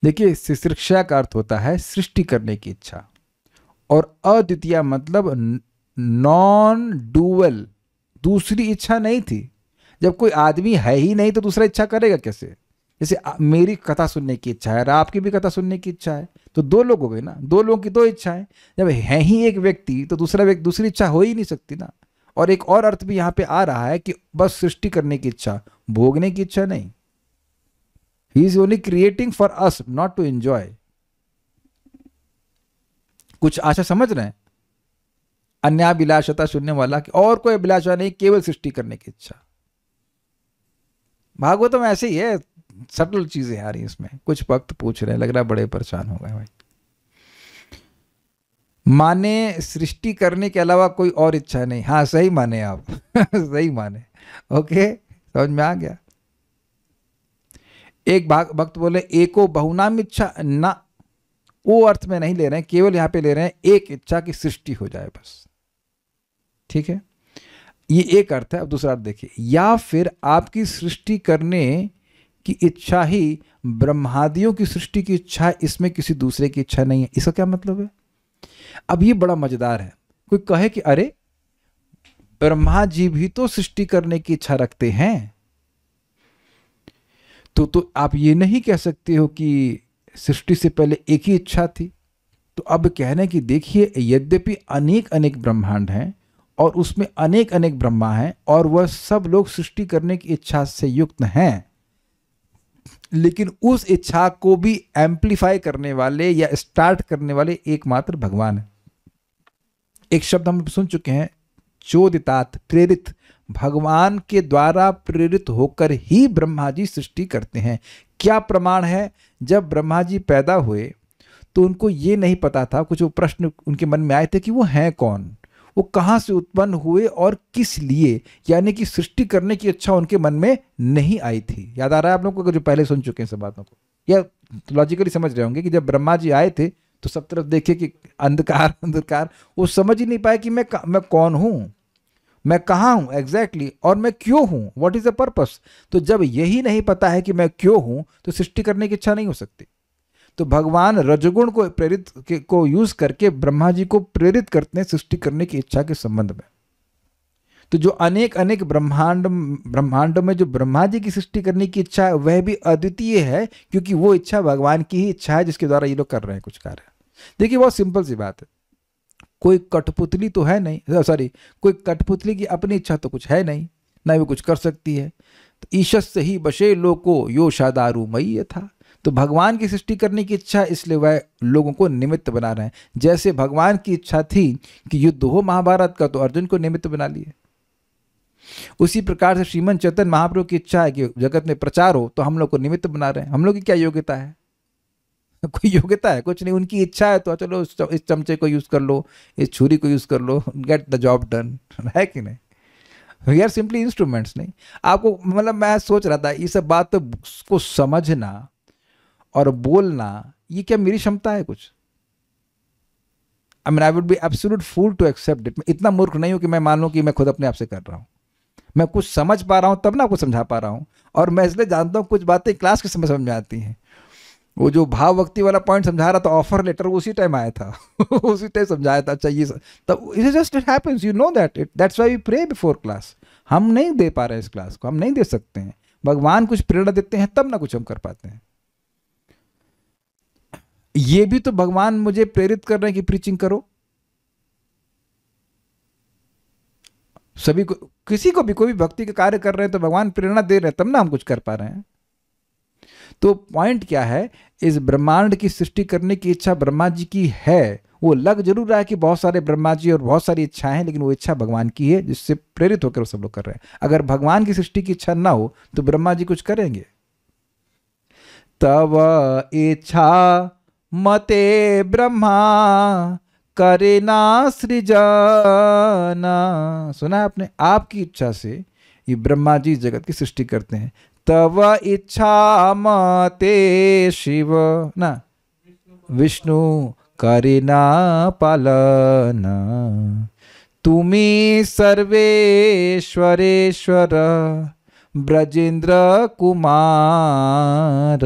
Speaker 1: देखिए, शिश्रिक्षा का अर्थ होता है सृष्टि करने की इच्छा, और अद्वितीय मतलब नॉन डुअल, दूसरी इच्छा नहीं थी। जब कोई आदमी है ही नहीं तो दूसरा इच्छा करेगा कैसे? जैसे मेरी कथा सुनने की इच्छा है और आपकी भी कथा सुनने की इच्छा है, तो दो लोग हो गए ना, दो लोगों की दो इच्छाएं। जब है ही एक व्यक्ति तो दूसरा व्यक्ति, दूसरी इच्छा हो ही नहीं सकती ना। और एक और अर्थ भी यहाँ पे आ रहा है कि बस सृष्टि करने की इच्छा, भोगने की इच्छा नहीं। He is only creating for us, not to enjoy. कुछ आशा समझ रहे हैं? अन्याभिलाषता शून्य वाला, कि और कोई अभिलाषा नहीं, केवल सृष्टि करने की इच्छा। भागवतम ऐसे ही है, सटल चीजें आ रही इसमें। कुछ भक्त पूछ रहे हैं, लग रहा है बड़े परेशान हो गए भाई। माने सृष्टि करने के अलावा कोई और इच्छा नहीं। हाँ सही माने आप। सही माने, ओके, समझ में आ गया। एक भक्त बोले एको बहुनाम इच्छा, ना, वो अर्थ में नहीं ले रहे हैं, केवल यहां पे ले रहे हैं एक इच्छा की सृष्टि हो जाए बस। ठीक है, ये एक अर्थ है। अब दूसरा अर्थ देखिए, या फिर आपकी सृष्टि करने की इच्छा ही ब्रह्मादियों की सृष्टि की इच्छा है, इसमें किसी दूसरे की इच्छा नहीं है। इसका क्या मतलब है? अब ये बड़ा मजेदार है। कोई कहे कि अरे ब्रह्मा जी भी तो सृष्टि करने की इच्छा रखते हैं, तो आप ये नहीं कह सकते हो कि सृष्टि से पहले एक ही इच्छा थी। तो अब कहने की देखिए, यद्यपि अनेक अनेक ब्रह्मांड हैं और उसमें अनेक अनेक ब्रह्मा हैं और वह सब लोग सृष्टि करने की इच्छा से युक्त हैं, लेकिन उस इच्छा को भी एम्प्लीफाई करने वाले या स्टार्ट करने वाले एकमात्र भगवान है। एक शब्द हम सुन चुके हैं, चोदितात, प्रेरित, भगवान के द्वारा प्रेरित होकर ही ब्रह्मा जी सृष्टि करते हैं। क्या प्रमाण है? जब ब्रह्मा जी पैदा हुए तो उनको ये नहीं पता था, कुछ वो प्रश्न उनके मन में आए थे कि वो हैं कौन, वो कहाँ से उत्पन्न हुए और किस लिए, यानी कि सृष्टि करने की इच्छा उनके मन में नहीं आई थी। याद आ रहा है आप लोगों को, जो पहले सुन चुके हैं सब बातों को, या लॉजिकली समझ रहे होंगे कि जब ब्रह्मा जी आए थे तो सब तरफ देखे कि अंधकार अंधकार, वो समझ ही नहीं पाए कि मैं कौन हूँ, मैं कहाँ हूँ एग्जैक्टली, और मैं क्यों हूँ, व्हाट इज द पर्पस। तो जब यही नहीं पता है कि मैं क्यों हूँ तो सृष्टि करने की इच्छा नहीं हो सकती। तो भगवान रजोगुण को को यूज करके ब्रह्मा जी को प्रेरित करते हैं सृष्टि करने की इच्छा के संबंध में। तो जो अनेक अनेक ब्रह्मांड में जो ब्रह्मा जी की सृष्टि करने की इच्छा है वह भी अद्वितीय है, क्योंकि वो इच्छा भगवान की ही इच्छा है जिसके द्वारा ये लोग कर रहे हैं कुछ कार्य। देखिए बहुत सिंपल सी बात है, कोई कठपुतली तो है नहीं, सॉरी, कोई कठपुतली की अपनी इच्छा तो कुछ है नहीं, ना वो कुछ कर सकती है। तो ईशस से ही बशे लोको यो शादारू मई था। तो भगवान की सृष्टि करने की इच्छा, इसलिए वह लोगों को निमित्त बना रहे हैं। जैसे भगवान की इच्छा थी कि युद्ध हो महाभारत का, तो अर्जुन को निमित्त बना लिए। उसी प्रकार से श्रीमन चैतन्य महाप्रभु की इच्छा है कि जगत में प्रचार हो, तो हम लोग को निमित्त बना रहे हैं। हम लोग की क्या योग्यता है? कोई योग्यता है? कुछ नहीं। उनकी इच्छा है तो चलो इस चमचे को यूज कर लो, इस छुरी को यूज कर लो, गेट द जॉब डन, है कि नहीं? We are simply instruments. नहीं, आपको मतलब मैं सोच रहा था ये सब बात तो को समझना और बोलना, ये क्या मेरी क्षमता है कुछ? I mean I would be absolute fool to accept it. मैं इतना मूर्ख नहीं हूं कि मैं मान लूं कि मैं खुद अपने आप से कर रहा हूं। मैं कुछ समझ पा रहा हूं तब ना आपको समझा पा रहा हूं, और मैं इसलिए जानता हूं कुछ बातें क्लास के समय समझ में आती हैं। वो जो भाव भक्ति वाला पॉइंट समझा रहा था, ऑफर लेटर, उसी टाइम आया था उसी टाइम समझाया था। अच्छा ये तब it just it happens, you know that it, that's why we pray before class. हम नहीं दे पा रहे हैं इस क्लास को, हम नहीं दे सकते हैं। भगवान कुछ प्रेरणा देते हैं तब ना कुछ हम कर पाते हैं। ये भी तो भगवान मुझे प्रेरित कर रहे हैं कि प्रीचिंग करो। सभी को, किसी को भी कोई भी भक्ति के कार्य कर रहे हैं तो भगवान प्रेरणा दे रहे हैं तब ना हम कुछ कर पा रहे हैं। तो पॉइंट क्या है, इस ब्रह्मांड की सृष्टि करने की इच्छा ब्रह्मा जी की है। वो लग जरूर रहा है कि बहुत सारे ब्रह्मा जी और बहुत सारी इच्छाएं हैं, लेकिन वो इच्छा भगवान की है जिससे प्रेरित होकर वो सब लोग कर रहे हैं। अगर भगवान की सृष्टि की इच्छा ना हो तो ब्रह्मा जी कुछ करेंगे? तव इच्छा मते ब्रह्मा करे ना सृजना। सुना है आपने? आपकी इच्छा से ये ब्रह्मा जी जगत की सृष्टि करते हैं। तव इच्छा मते शिव ना विष्णु करे ना पालना। तुम्ही सर्वेश्वरेश्वर ब्रजेंद्र कुमार।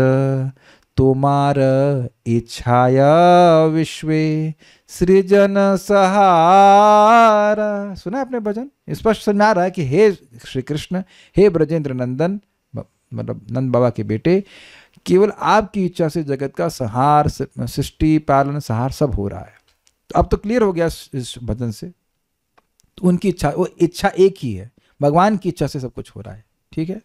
Speaker 1: तुम्हार इच्छाया विश्वे सृजन सहारा। सुना आपने भजन? स्पष्ट समझ आ रहा है कि हे श्री कृष्ण, हे ब्रजेंद्र नंदन, मतलब नंद बाबा के बेटे, केवल आपकी इच्छा से जगत का संहार, सृष्टि, पालन, संहार सब हो रहा है। तो अब तो क्लियर हो गया इस भजन से। तो उनकी इच्छा, वो इच्छा एक ही है, भगवान की इच्छा से सब कुछ हो रहा है। ठीक है।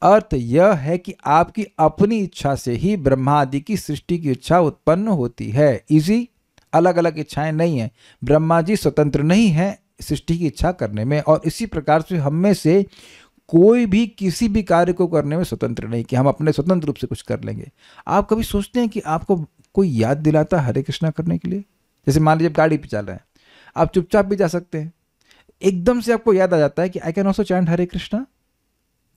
Speaker 1: अर्थ यह है कि आपकी अपनी इच्छा से ही ब्रह्मा आदि की सृष्टि की इच्छा उत्पन्न होती है। इसी अलग अलग इच्छाएं नहीं है। ब्रह्मा जी स्वतंत्र नहीं है सृष्टि की इच्छा करने में, और इसी प्रकार से हम में से कोई भी किसी भी कार्य को करने में स्वतंत्र नहीं कि हम अपने स्वतंत्र रूप से कुछ कर लेंगे। आप कभी सोचते हैं कि आपको कोई याद दिलाता हरे कृष्णा करने के लिए? जैसे मान लीजिए गाड़ी पे चल रहे हैं, आप चुपचाप भी जा सकते हैं, एकदम से आपको याद आ जाता है कि आई can also chant Hare Krishna.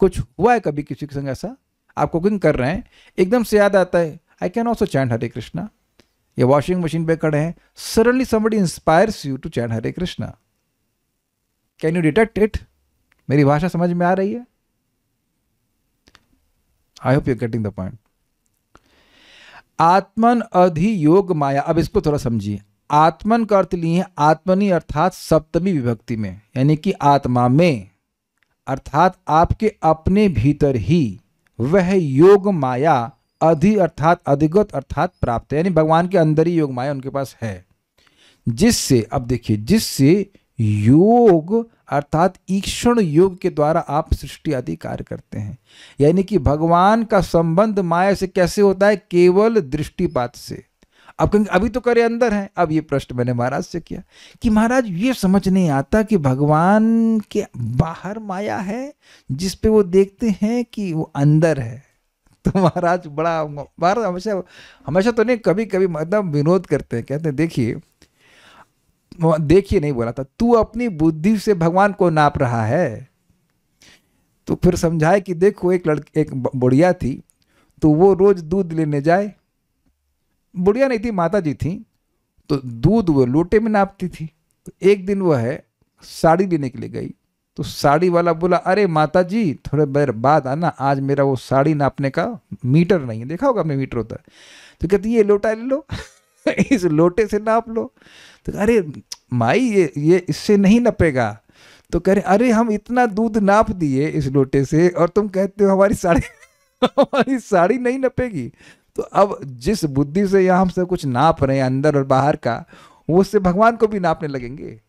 Speaker 1: कुछ हुआ है कभी किसी के संग ऐसा? आप कुकिंग कर रहे हैं, एकदम से याद आता है I can also chant Hare Krishna. या वॉशिंग मशीन पे खड़े हैं, suddenly somebody inspires you to chant Hare Krishna. Can you detect it? मेरी भाषा समझ में आ रही है? I hope you getting the point. आत्मन अधियोग माया। अब इसको थोड़ा समझिए। आत्मन का अर्थ लिए आत्मनि अर्थात सप्तमी विभक्ति में, यानी कि आत्मा में, अर्थात आपके अपने भीतर ही वह योग माया, अधि अर्थात अधिगत अर्थात प्राप्त है, यानी भगवान के अंदर ही योग माया उनके पास है, जिससे, अब देखिए, जिससे योग अर्थात ईक्षण योग के द्वारा आप सृष्टि आदि कार्य करते हैं। यानी कि भगवान का संबंध माया से कैसे होता है? केवल दृष्टिपात से। अब कहेंगे अभी तो करे अंदर है। अब ये प्रश्न मैंने महाराज से किया कि महाराज ये समझ नहीं आता कि भगवान के बाहर माया है जिस पे वो देखते हैं कि वो अंदर है। तो महाराज बड़ा, महाराज हमेशा हमेशा तो नहीं, कभी कभी मतलब विनोद करते हैं, कहते हैं देखिए, देखिए नहीं बोला था, तू अपनी बुद्धि से भगवान को नाप रहा है। तो फिर समझाए कि देखो एक बुढ़िया थी, तो वो रोज दूध लेने जाए, बुढ़िया नहीं थी, माता जी थी, तो दूध वो लोटे में नापती थी। तो एक दिन वो है साड़ी लेने के लिए गई, तो साड़ी वाला बोला अरे माता जी थोड़े देर बाद आना, आज मेरा वो साड़ी नापने का मीटर नहीं है। देखा होगा आपने मीटर होता है। तो कहती ये लोटा ले लो इस लोटे से नाप लो। तो अरे माई ये इससे नहीं नपेगा। तो कह रहे अरे हम इतना दूध नाप दिए इस लोटे से और तुम कहते हो हमारी साड़ी हमारी साड़ी नहीं नपेगी। तो अब जिस बुद्धि से यहाँ हम सब कुछ नाप रहे हैं अंदर और बाहर का, वो उससे भगवान को भी नापने लगेंगे।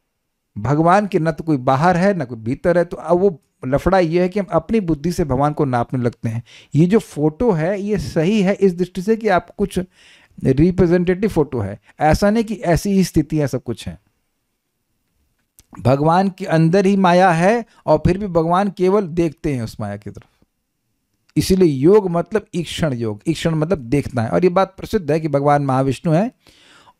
Speaker 1: भगवान के न तो कोई बाहर है न कोई भीतर है। तो अब वो लफड़ा ये है कि हम अपनी बुद्धि से भगवान को नापने लगते हैं। ये जो फोटो है ये सही है इस दृष्टि से कि आप कुछ रिप्रेजेंटेटिव फोटो है, ऐसा नहीं कि ऐसी ही स्थितियां सब कुछ है। भगवान के अंदर ही माया है और फिर भी भगवान केवल देखते हैं उस माया की तरफ। इसीलिए योग मतलब ईक्षण योग, ईक्षण मतलब देखना है। और ये बात प्रसिद्ध है कि भगवान महाविष्णु है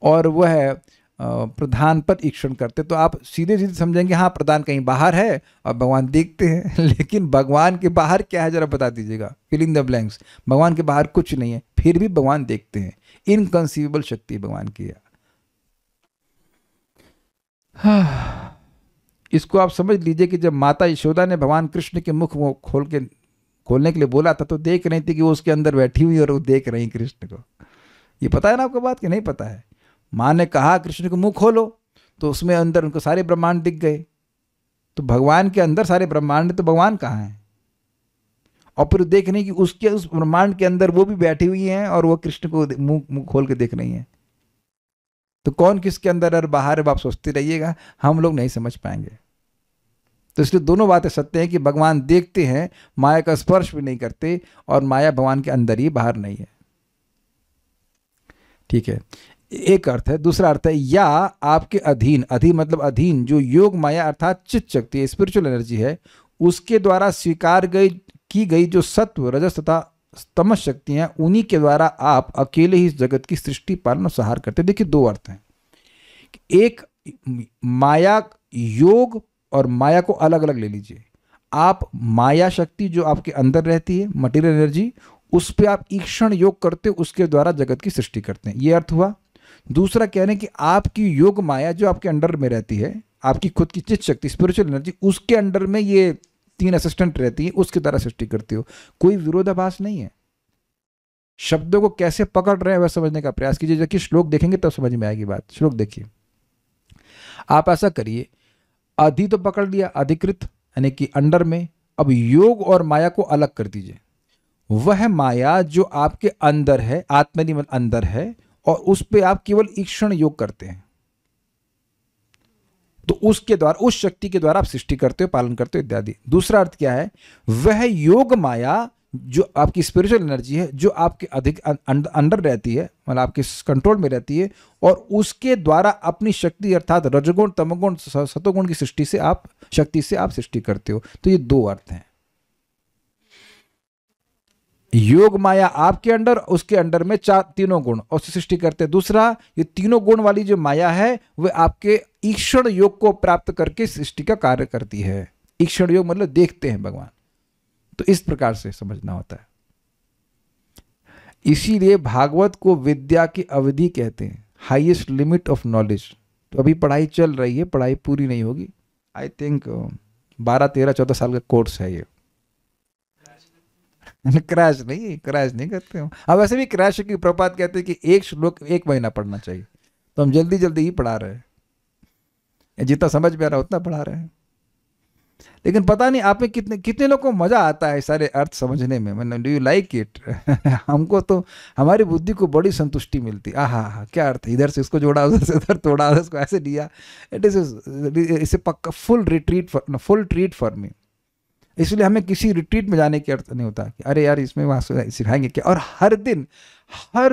Speaker 1: और वह है प्रधान पर ईक्षण करते। तो आप सीधे सीधे समझेंगे हाँ प्रधान कहीं बाहर है और भगवान देखते हैं। लेकिन भगवान के बाहर क्या है जरा बता दीजिएगा, फिल इन द ब्लैंक्स। भगवान के बाहर कुछ नहीं है, फिर भी भगवान देखते हैं। इनकंसीवेबल शक्ति भगवान की है। इसको आप समझ लीजिए कि जब माता यशोदा ने भगवान कृष्ण के मुख वो खोलने के लिए बोला था, तो देख रही थी कि वो उसके अंदर बैठी हुई और वो देख रही कृष्ण को। ये पता है ना आपको बात कि नहीं पता है? माँ ने कहा कृष्ण को मुंह खोलो, तो उसमें अंदर उनको सारे ब्रह्मांड दिख गए। तो भगवान के अंदर सारे ब्रह्मांड, तो भगवान कहाँ है? और फिर देख रही कि उसके उस ब्रह्मांड के अंदर वो भी बैठी हुई हैं और वो कृष्ण को मुंह खोल के देख रही हैं। तो कौन किसके अंदर और बाहर है आप सोचते रहिएगा, हम लोग नहीं समझ पाएंगे। तो इसलिए दोनों बातें सत्य हैं कि भगवान देखते हैं, माया का स्पर्श भी नहीं करते, और माया भगवान के अंदर ही बाहर नहीं है। ठीक है, एक अर्थ है। दूसरा अर्थ है या आपके अधीन, अधीन मतलब अधीन, जो योग माया अर्थात चित्त शक्ति, स्पिरिचुअल एनर्जी है, उसके द्वारा स्वीकार की गई जो सत्व रजस तथा तमस शक्तियां, उन्हीं के द्वारा आप अकेले ही इस जगत की सृष्टि पालन और संहार करते। देखिए दो अर्थ हैं, एक माया योग और माया को अलग अलग ले लीजिए। आप माया शक्ति जो आपके अंदर रहती है, मटेरियल एनर्जी, उस पर आप ईक्षण योग करते हो, उसके द्वारा जगत की सृष्टि करते हैं, ये अर्थ हुआ। दूसरा कह रहे हैं कि आपकी योग माया जो आपके अंडर में रहती है, आपकी खुद की चित्त शक्ति स्पिरिचुअल एनर्जी, उसके अंडर में ये 3 असिस्टेंट रहती है, उसके द्वारा सृष्टि करते हो। कोई विरोधाभास नहीं है। शब्दों को कैसे पकड़ रहे हैं वह समझने का प्रयास कीजिए। जबकि श्लोक देखेंगे तब समझ में आएगी बात। श्लोक देखिए, आप ऐसा करिए, अधि तो पकड़ लिया, अधिकृत यानी कि अंडर में। अब योग और माया को अलग कर दीजिए। वह माया जो आपके अंदर है, आत्मनि अंदर है, और उस पे आप केवल ईक्षण योग करते हैं, तो उसके द्वारा, उस शक्ति के द्वारा आप सृष्टि करते हो, पालन करते हो इत्यादि। दूसरा अर्थ क्या है? वह योग माया जो आपकी स्पिरिचुअल एनर्जी है, जो आपके अधिक अंडर रहती है, मतलब आपके कंट्रोल में रहती है, और उसके द्वारा अपनी शक्ति अर्थात रजगुण तमगुण सतोगुण की सृष्टि से आप, शक्ति से आप सृष्टि करते हो। तो ये दो अर्थ हैं। योग माया आपके अंडर, उसके अंडर में तीनों गुण और सृष्टि करते हैं। दूसरा, ये तीनों गुण वाली जो माया है वह आपके ईक्षण योग को प्राप्त करके सृष्टि का कार्य करती है। ईक्षण योग मतलब देखते हैं भगवान। तो इस प्रकार से समझना होता है। इसीलिए भागवत को विद्या की अवधि कहते हैं, हाईएस्ट लिमिट ऑफ नॉलेज। तो अभी पढ़ाई चल रही है, पढ़ाई पूरी नहीं होगी। आई थिंक 12, 13, 14 साल का कोर्स है ये। क्रैश नहीं करते हो। अब वैसे भी क्रैश की प्रपात कहते हैं कि एक श्लोक 1 महीना पढ़ना चाहिए, तो हम जल्दी जल्दी ही पढ़ा रहे हैं, जितना समझ में आ रहा है उतना पढ़ा रहे हैं। लेकिन पता नहीं आप में कितने लोग को मजा आता है सारे अर्थ समझने में। मतलब डू यू लाइक इट? हमको तो, हमारी बुद्धि को बड़ी संतुष्टि मिलती। आहा क्या अर्थ है, इधर से इसको जोड़ा, उधर से उधर तोड़ा, उधर इसको ऐसे दिया। इसे पक्का फुल ट्रीट फॉर मी। इसलिए हमें किसी रिट्रीट में जाने की अर्थ नहीं होता कि अरे यार इसमें वहाँ सिखाएंगे क्या। और हर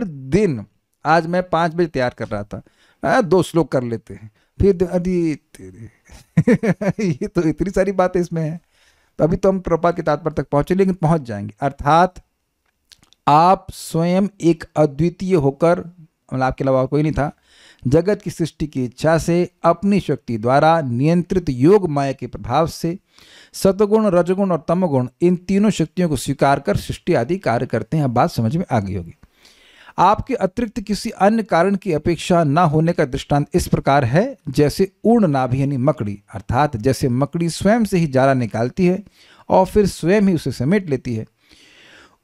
Speaker 1: दिन आज मैं 5 बजे तैयार कर रहा था, 2 श्लोक कर लेते हैं, फिर अरे तेरे ये तो इतनी सारी बातें इसमें है। तो अभी तो हम प्रपात के तात्पर्य तक पहुंचे, लेकिन पहुंच जाएंगे। अर्थात आप स्वयं एक अद्वितीय होकर, मतलब आपके अलावा और कोई नहीं था, जगत की सृष्टि की इच्छा से अपनी शक्ति द्वारा नियंत्रित योग माया के प्रभाव से सतगुण, रजगुण और तमगुण, इन तीनों शक्तियों को स्वीकार कर सृष्टि आदि कार्य करते हैं। अब बात समझ में आ गई होगी। आपके अतिरिक्त किसी अन्य कारण की अपेक्षा न होने का दृष्टांत इस प्रकार है, जैसे ऊर्ण नाभि यानी मकड़ी, अर्थात जैसे मकड़ी स्वयं से ही जाला निकालती है और फिर स्वयं ही उसे समेट लेती है,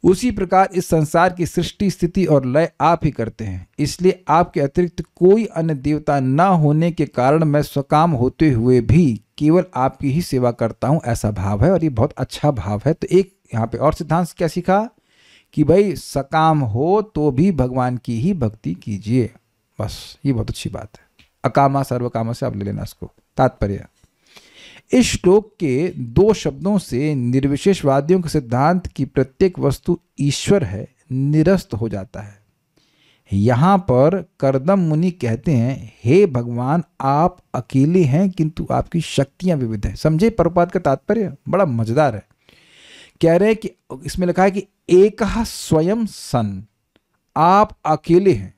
Speaker 1: उसी प्रकार इस संसार की सृष्टि, स्थिति और लय आप ही करते हैं। इसलिए आपके अतिरिक्त कोई अन्य देवता न होने के कारण मैं स्वकाम होते हुए भी केवल आपकी ही सेवा करता हूं, ऐसा भाव है। और ये बहुत अच्छा भाव है। तो एक यहाँ पे और सिद्धांत क्या सीखा कि भाई सकाम हो तो भी भगवान की ही भक्ति कीजिए, बस ये बहुत अच्छी बात है। अकामा सर्वकामा से आप ले लेना इसको तात्पर्य। इस श्लोक के 2 शब्दों से निर्विशेषवादियों के सिद्धांत की प्रत्येक वस्तु ईश्वर है निरस्त हो जाता है। यहाँ पर करदम मुनि कहते हैं, हे भगवान आप अकेले हैं किंतु आपकी शक्तियां विविध हैं। समझे प्रभुपाद का तात्पर्य? बड़ा मजेदार है। कह रहे हैं कि इसमें लिखा है कि एक स्वयं सन, आप अकेले हैं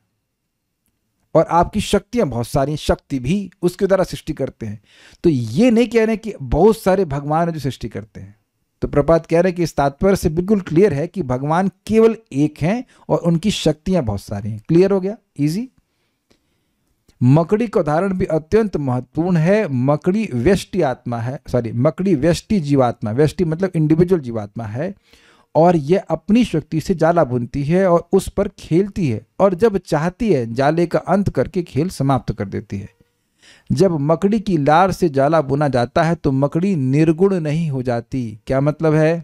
Speaker 1: और आपकी शक्तियां बहुत सारी, शक्ति भी उसके द्वारा सृष्टि करते हैं। तो ये नहीं कह रहे कि बहुत सारे भगवान हैं जो सृष्टि करते हैं। तो प्रपात कह रहे हैं कि इस तात्पर्य से बिल्कुल क्लियर है कि भगवान केवल एक हैं और उनकी शक्तियां बहुत सारी हैं। क्लियर हो गया? इजी। मकड़ी का उदाहरण भी अत्यंत महत्वपूर्ण है। मकड़ी व्यष्टि आत्मा है, मकड़ी व्यष्टि जीवात्मा, व्यष्टि मतलब इंडिविजुअल जीवात्मा है, और यह अपनी शक्ति से जाला बुनती है और उस पर खेलती है, और जब चाहती है जाले का अंत करके खेल समाप्त कर देती है। जब मकड़ी की लार से जाला बुना जाता है तो मकड़ी निर्गुण नहीं हो जाती। क्या मतलब है?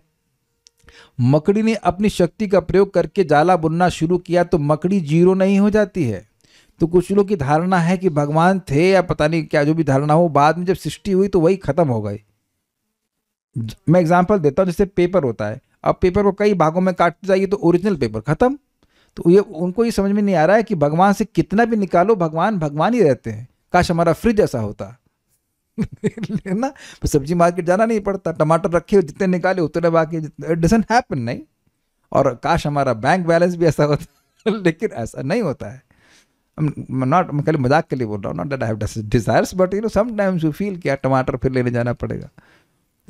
Speaker 1: मकड़ी ने अपनी शक्ति का प्रयोग करके जाला बुनना शुरू किया तो मकड़ी जीरो नहीं हो जाती है। तो कुछ लोगों की धारणा है कि भगवान थे या पता नहीं क्या, जो भी धारणा हो, बाद में जब सृष्टि हुई तो वही खत्म हो गई। मैं एग्जांपल देता हूं, जैसे पेपर होता है, अब पेपर को कई भागों में काटते जाइए तो ओरिजिनल पेपर खत्म। तो ये उनको ये समझ में नहीं आ रहा है कि भगवान से कितना भी निकालो भगवान भगवान ही रहते हैं। काश हमारा फ्रिज ऐसा होता ना, तो सब्जी मार्केट जाना नहीं पड़ता, टमाटर रखे जितने निकाले उतने बाकी। इट डजंट हैपन, नहीं। और काश हमारा बैंक बैलेंस भी ऐसा होता लेकिन ऐसा नहीं होता है। मैं खाली मजाक के लिए बोल रहा हूँ, not that I have desires, but sometimes you feel कि यार टमाटर फिर लेने जाना पड़ेगा।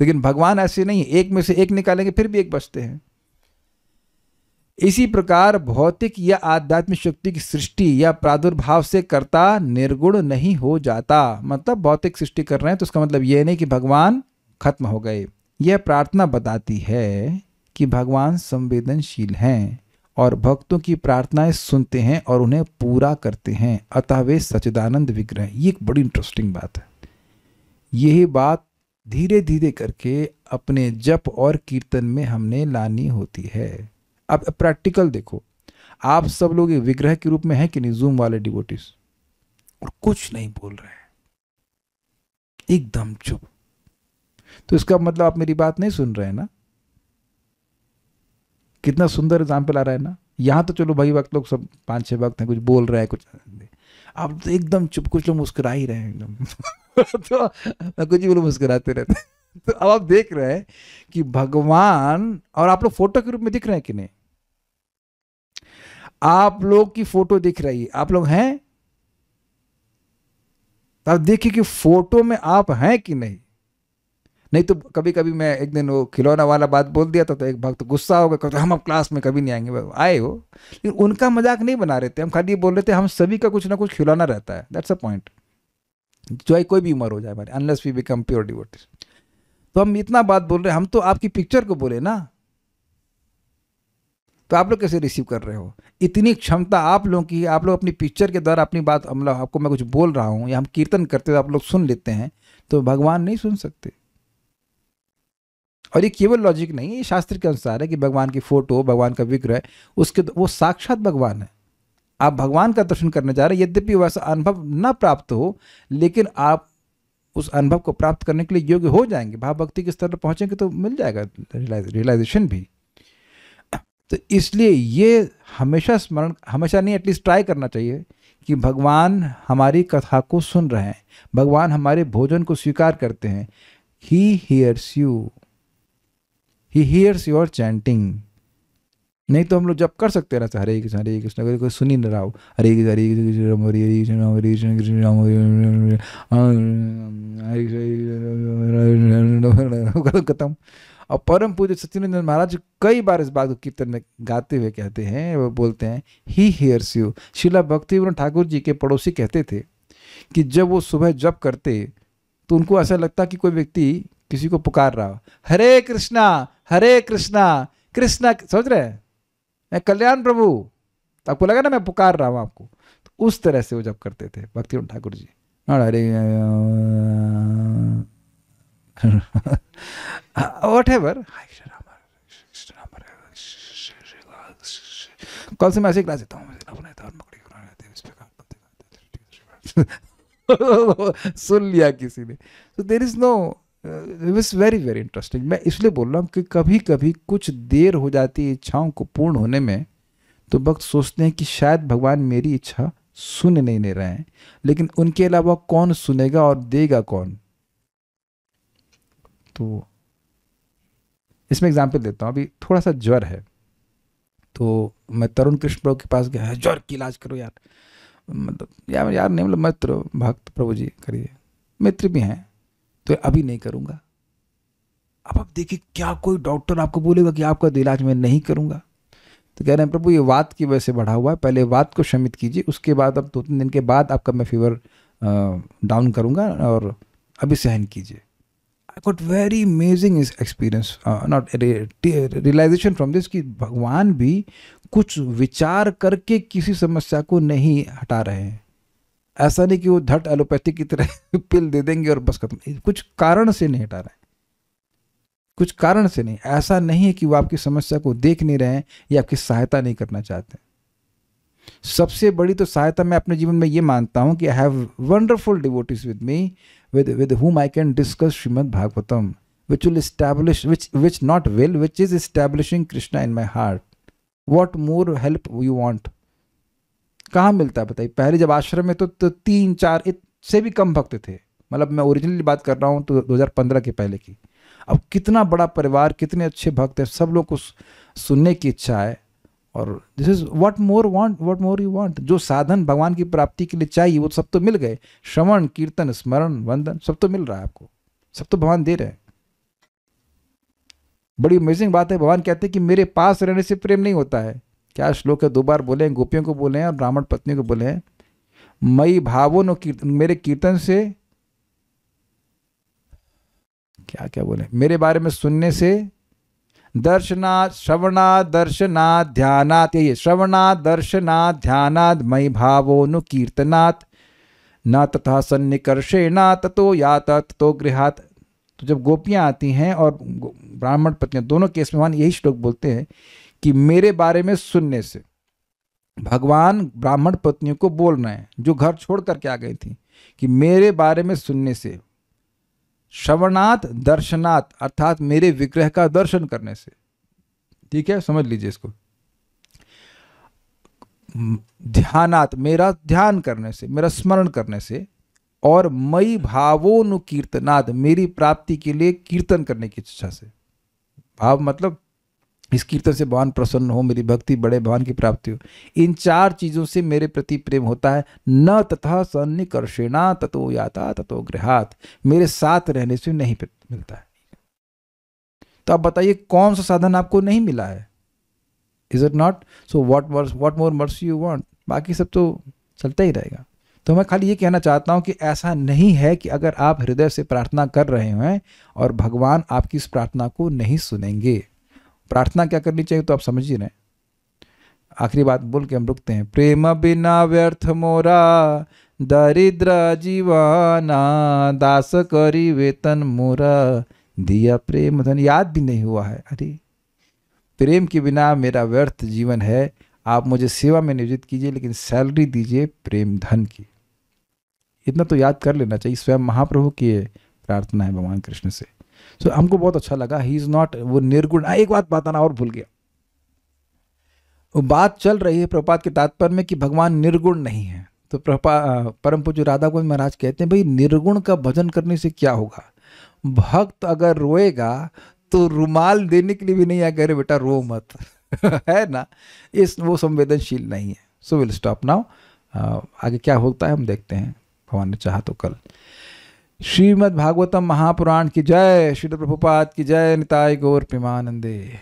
Speaker 1: लेकिन भगवान ऐसे नहीं, एक में से एक निकालेंगे फिर भी एक बचते हैं। इसी प्रकार भौतिक या आध्यात्मिक शक्ति की सृष्टि या प्रादुर्भाव से कर्ता निर्गुण नहीं हो जाता। मतलब भौतिक सृष्टि कर रहे हैं तो उसका मतलब यह नहीं कि भगवान खत्म हो गए। यह प्रार्थना बताती है कि भगवान संवेदनशील हैं और भक्तों की प्रार्थनाएं सुनते हैं और उन्हें पूरा करते हैं, अतः वे सच्चिदानंद विग्रह। ये एक बड़ी इंटरेस्टिंग बात है। यही बात धीरे धीरे करके अपने जप और कीर्तन में हमने लानी होती है। अब प्रैक्टिकल देखो, आप सब लोग एक विग्रह के रूप में हैं कि नहीं, जूम वाले डिवोटीज, और कुछ नहीं बोल रहे हैं, एकदम चुप। तो इसका मतलब आप मेरी बात नहीं सुन रहे हैं ना। कितना सुंदर एग्जाम्पल आ रहा है ना। यहां तो चलो भाई वक्त लोग सब 5-6 वक्त हैं, कुछ बोल रहे हैं, कुछ आप तो एकदम चुप। कुछ लोग मुस्कुरा ही रहे हैं एकदम तो कुछ ही लोग मुस्कुराते रहते हैं। तो अब आप देख रहे हैं कि भगवान, और आप लोग फोटो के रूप में दिख रहे हैं कि नहीं? आप लोग की फोटो दिख रही है, आप लोग हैं? तो आप देखिए कि फोटो में आप हैं कि नहीं। नहीं तो कभी कभी मैं एक दिन वो खिलौना वाला बात बोल दिया था तो एक भक्त गुस्सा हो गया, कहते हम अब क्लास में कभी नहीं आएंगे। आए हो, लेकिन उनका मजाक नहीं बना रहे थे, हम खाली बोल रहे थे हम सभी का कुछ ना कुछ खिलौना रहता है। That's a point. चाहे कोई भी उम्र हो जाए हमारी, unless we become pure devotees. तो हम इतना बात बोल रहे हैं, हम तो आपकी पिक्चर को बोले ना, तो आप लोग कैसे रिसीव कर रहे हो? इतनी क्षमता आप लोगों की, आप लोग अपनी पिक्चर के द्वारा अपनी बात, मतलब आपको मैं कुछ बोल रहा हूं या हम कीर्तन करते हो आप लोग सुन लेते हैं, तो भगवान नहीं सुन सकते। और ये केवल लॉजिक नहीं है, ये शास्त्र के अनुसार है कि भगवान की फोटो, भगवान का विग्रह, उसके वो साक्षात भगवान है। आप भगवान का दर्शन करने जा रहे हैं, यद्यपि वैसा अनुभव न प्राप्त हो, लेकिन आप उस अनुभव को प्राप्त करने के लिए योग्य हो जाएंगे। भाव भक्ति के स्तर पर पहुंचेंगे तो मिल जाएगा रियलाइजेशन भी। तो इसलिए ये हमेशा स्मरण, हमेशा नहीं, एटलीस्ट ट्राई करना चाहिए कि भगवान हमारी कथा को सुन रहे हैं, भगवान हमारे भोजन को स्वीकार करते हैं। He hears you, he hears your chanting. नहीं तो हम लोग जब कर सकते हैं ना, हरे कृष्ण हरे कृष्ण, अगर कोई सुन ही नहीं रहा हो, हरे कृष्ण हरे कृष्ण राम हरे कृष्ण राम हरे कृष्ण कृष्ण राम हरे खत्म। और परम पूज्य सच्चिदानंद महाराज कई बार इस बात को कीर्तन में गाते हुए कहते हैं, वो बोलते हैं he hears you. Srila Bhaktivinoda Thakur ji के पड़ोसी कहते थे कि जब वो सुबह जप करते तो उनको ऐसा लगता कि कोई व्यक्ति किसी को पुकार रहा हो, हरे कृष्णा कृष्णा, समझ रहे हैं, मैं कल्याण प्रभु, तो आपको लगा ना मैं पुकार रहा हूँ आपको। तो उस तरह से वो जब करते थे भक्तिविनोद ठाकुर जी। अरे व्हाटएवर, कल से मैं ऐसे क्लास देता हूँ, सुन लिया किसी ने, तो there is no, it was very very interesting. मैं इसलिए बोल रहा हूँ कि कभी कभी कुछ देर हो जाती है इच्छाओं को पूर्ण होने में, तो भक्त सोचते हैं कि शायद भगवान मेरी इच्छा सुन नहीं रहे हैं, लेकिन उनके अलावा कौन सुनेगा और देगा कौन। तो इसमें एग्जाम्पल देता हूँ। अभी थोड़ा सा ज्वर है, तो मैं तरुण कृष्ण प्रभु के पास गया, है ज्वर की इलाज करो यार, मतलब यार नहीं, मतलब मित्र भक्त प्रभु जी करिए, मित्र भी हैं, तो अभी नहीं करूँगा। अब आप देखिए क्या कोई डॉक्टर आपको बोलेगा कि आपका इलाज मैं नहीं करूँगा। तो कह रहे हैं प्रभु ये वात की वजह से बढ़ा हुआ है, पहले वात को शमित कीजिए, उसके बाद अब 2-3 दिन के बाद आपका मैं फीवर डाउन करूँगा और अभी सहन कीजिए। I got very amazing experience, not realization from this, कि भगवान भी कुछ विचार करके किसी समस्या को नहीं हटा रहे हैं। ऐसा नहीं कि वो धट एलोपैथी की तरह पिल दे देंगे और बस खत्म, कुछ कारण से नहीं हटा रहे हैं, कुछ कारण से नहीं। ऐसा नहीं है कि वो आपकी समस्या को देख नहीं रहे हैं या आपकी सहायता नहीं करना चाहते। सबसे बड़ी तो सहायता मैं अपने जीवन में ये मानता हूँ कि I have wonderful devotees with me, with whom I can discuss Srimad Bhagavatam, which will establish, which not will, which is establishing Krishna in my heart. What more help you want? कहाँ मिलता है बताइए। पहले जब आश्रम में तो 3-4 से भी कम भक्त थे, मतलब मैं ओरिजिनली बात कर रहा हूँ तो 2015 के पहले की। अब कितना बड़ा परिवार, कितने अच्छे भक्त हैं, सब लोग को सुनने की इच्छा है। और this is what more you want. जो साधन भगवान की प्राप्ति के लिए चाहिए वो सब तो मिल गए, श्रवण कीर्तन स्मरण वंदन सब तो मिल रहा है आपको, सब तो भगवान दे रहे हैं। बड़ी अमेजिंग बात है, भगवान कहते हैं कि मेरे पास रहने से प्रेम नहीं होता है। क्या श्लोक है, 2 बार बोले हैं, गोपियों को बोले हैं और ब्राह्मण पत्नियों को बोले हैं, मई भावो नो कीर्तन, मेरे कीर्तन से क्या क्या बोले, मेरे बारे में सुनने से, दर्शनात् श्रवणात् दर्शनात् ध्यानात्, ये श्रवणात् दर्शनात् ध्यानात् मयि भावो नु कीर्तनात् न तथा सन्निकर्षेण ततो यात ततो गृहात्। तो जब गोपियाँ आती हैं और ब्राह्मण पत्नियाँ, दोनों केस में यही श्लोक बोलते हैं कि मेरे बारे में सुनने से, भगवान ब्राह्मण पत्नियों को बोल रहे हैं जो घर छोड़ करके आ गई थी, कि मेरे बारे में सुनने से, श्रवणात् दर्शनात् अर्थात मेरे विग्रह का दर्शन करने से, ठीक है समझ लीजिए इसको, ध्यानात् मेरा ध्यान करने से, मेरा स्मरण करने से, और मयि भावोनु कीर्तनात् मेरी प्राप्ति के लिए कीर्तन करने की इच्छा से। भाव मतलब इस कीर्तन से भगवान प्रसन्न हो, मेरी भक्ति बढ़े, भगवान की प्राप्ति हो। इन 4 चीज़ों से मेरे प्रति प्रेम होता है। न तथा सन्निकर्षेणा ततो याता ततो गृहात्, मेरे साथ रहने से नहीं मिलता है। तो आप बताइए कौन सा साधन आपको नहीं मिला है? Is it not? So what more mercy you want? बाकी सब तो चलता ही रहेगा। तो मैं खाली ये कहना चाहता हूँ कि ऐसा नहीं है कि अगर आप हृदय से प्रार्थना कर रहे हैं और भगवान आपकी इस प्रार्थना को नहीं सुनेंगे। प्रार्थना क्या करनी चाहिए तो आप समझिए ना। आखिरी बात बोल के हम रुकते हैं। प्रेम बिना व्यर्थ मोरा दरिद्र जीवाना, दास करी वेतन मोरा दिया प्रेम धन। याद भी नहीं हुआ है, अरे प्रेम के बिना मेरा व्यर्थ जीवन है। आप मुझे सेवा में नियोजित कीजिए लेकिन सैलरी दीजिए प्रेम धन की। इतना तो याद कर लेना चाहिए। स्वयं महाप्रभु की प्रार्थना है भगवान कृष्ण से। हमको बहुत अच्छा लगा। ही इज नॉट वो निर्गुण। एक बात बताना और भूल गया। वो बात चल रही है प्रभुपाद के तात्पर्य में कि भगवान निर्गुण नहीं है। तो परम पूज्य राधा गोविंद महाराज कहते हैं भाई निर्गुण का भजन करने से क्या होगा। भक्त अगर रोएगा तो रुमाल देने के लिए भी नहीं आएगा, अरे बेटा रो मत है ना, वो संवेदनशील नहीं है। So will stop now. आगे क्या होता है हम देखते हैं, भगवान ने चाहा तो कल। श्रीमद् भागवतम महापुराण की जय, श्रील प्रभुपाद की जय, निताय गौर प्रेमानंदे।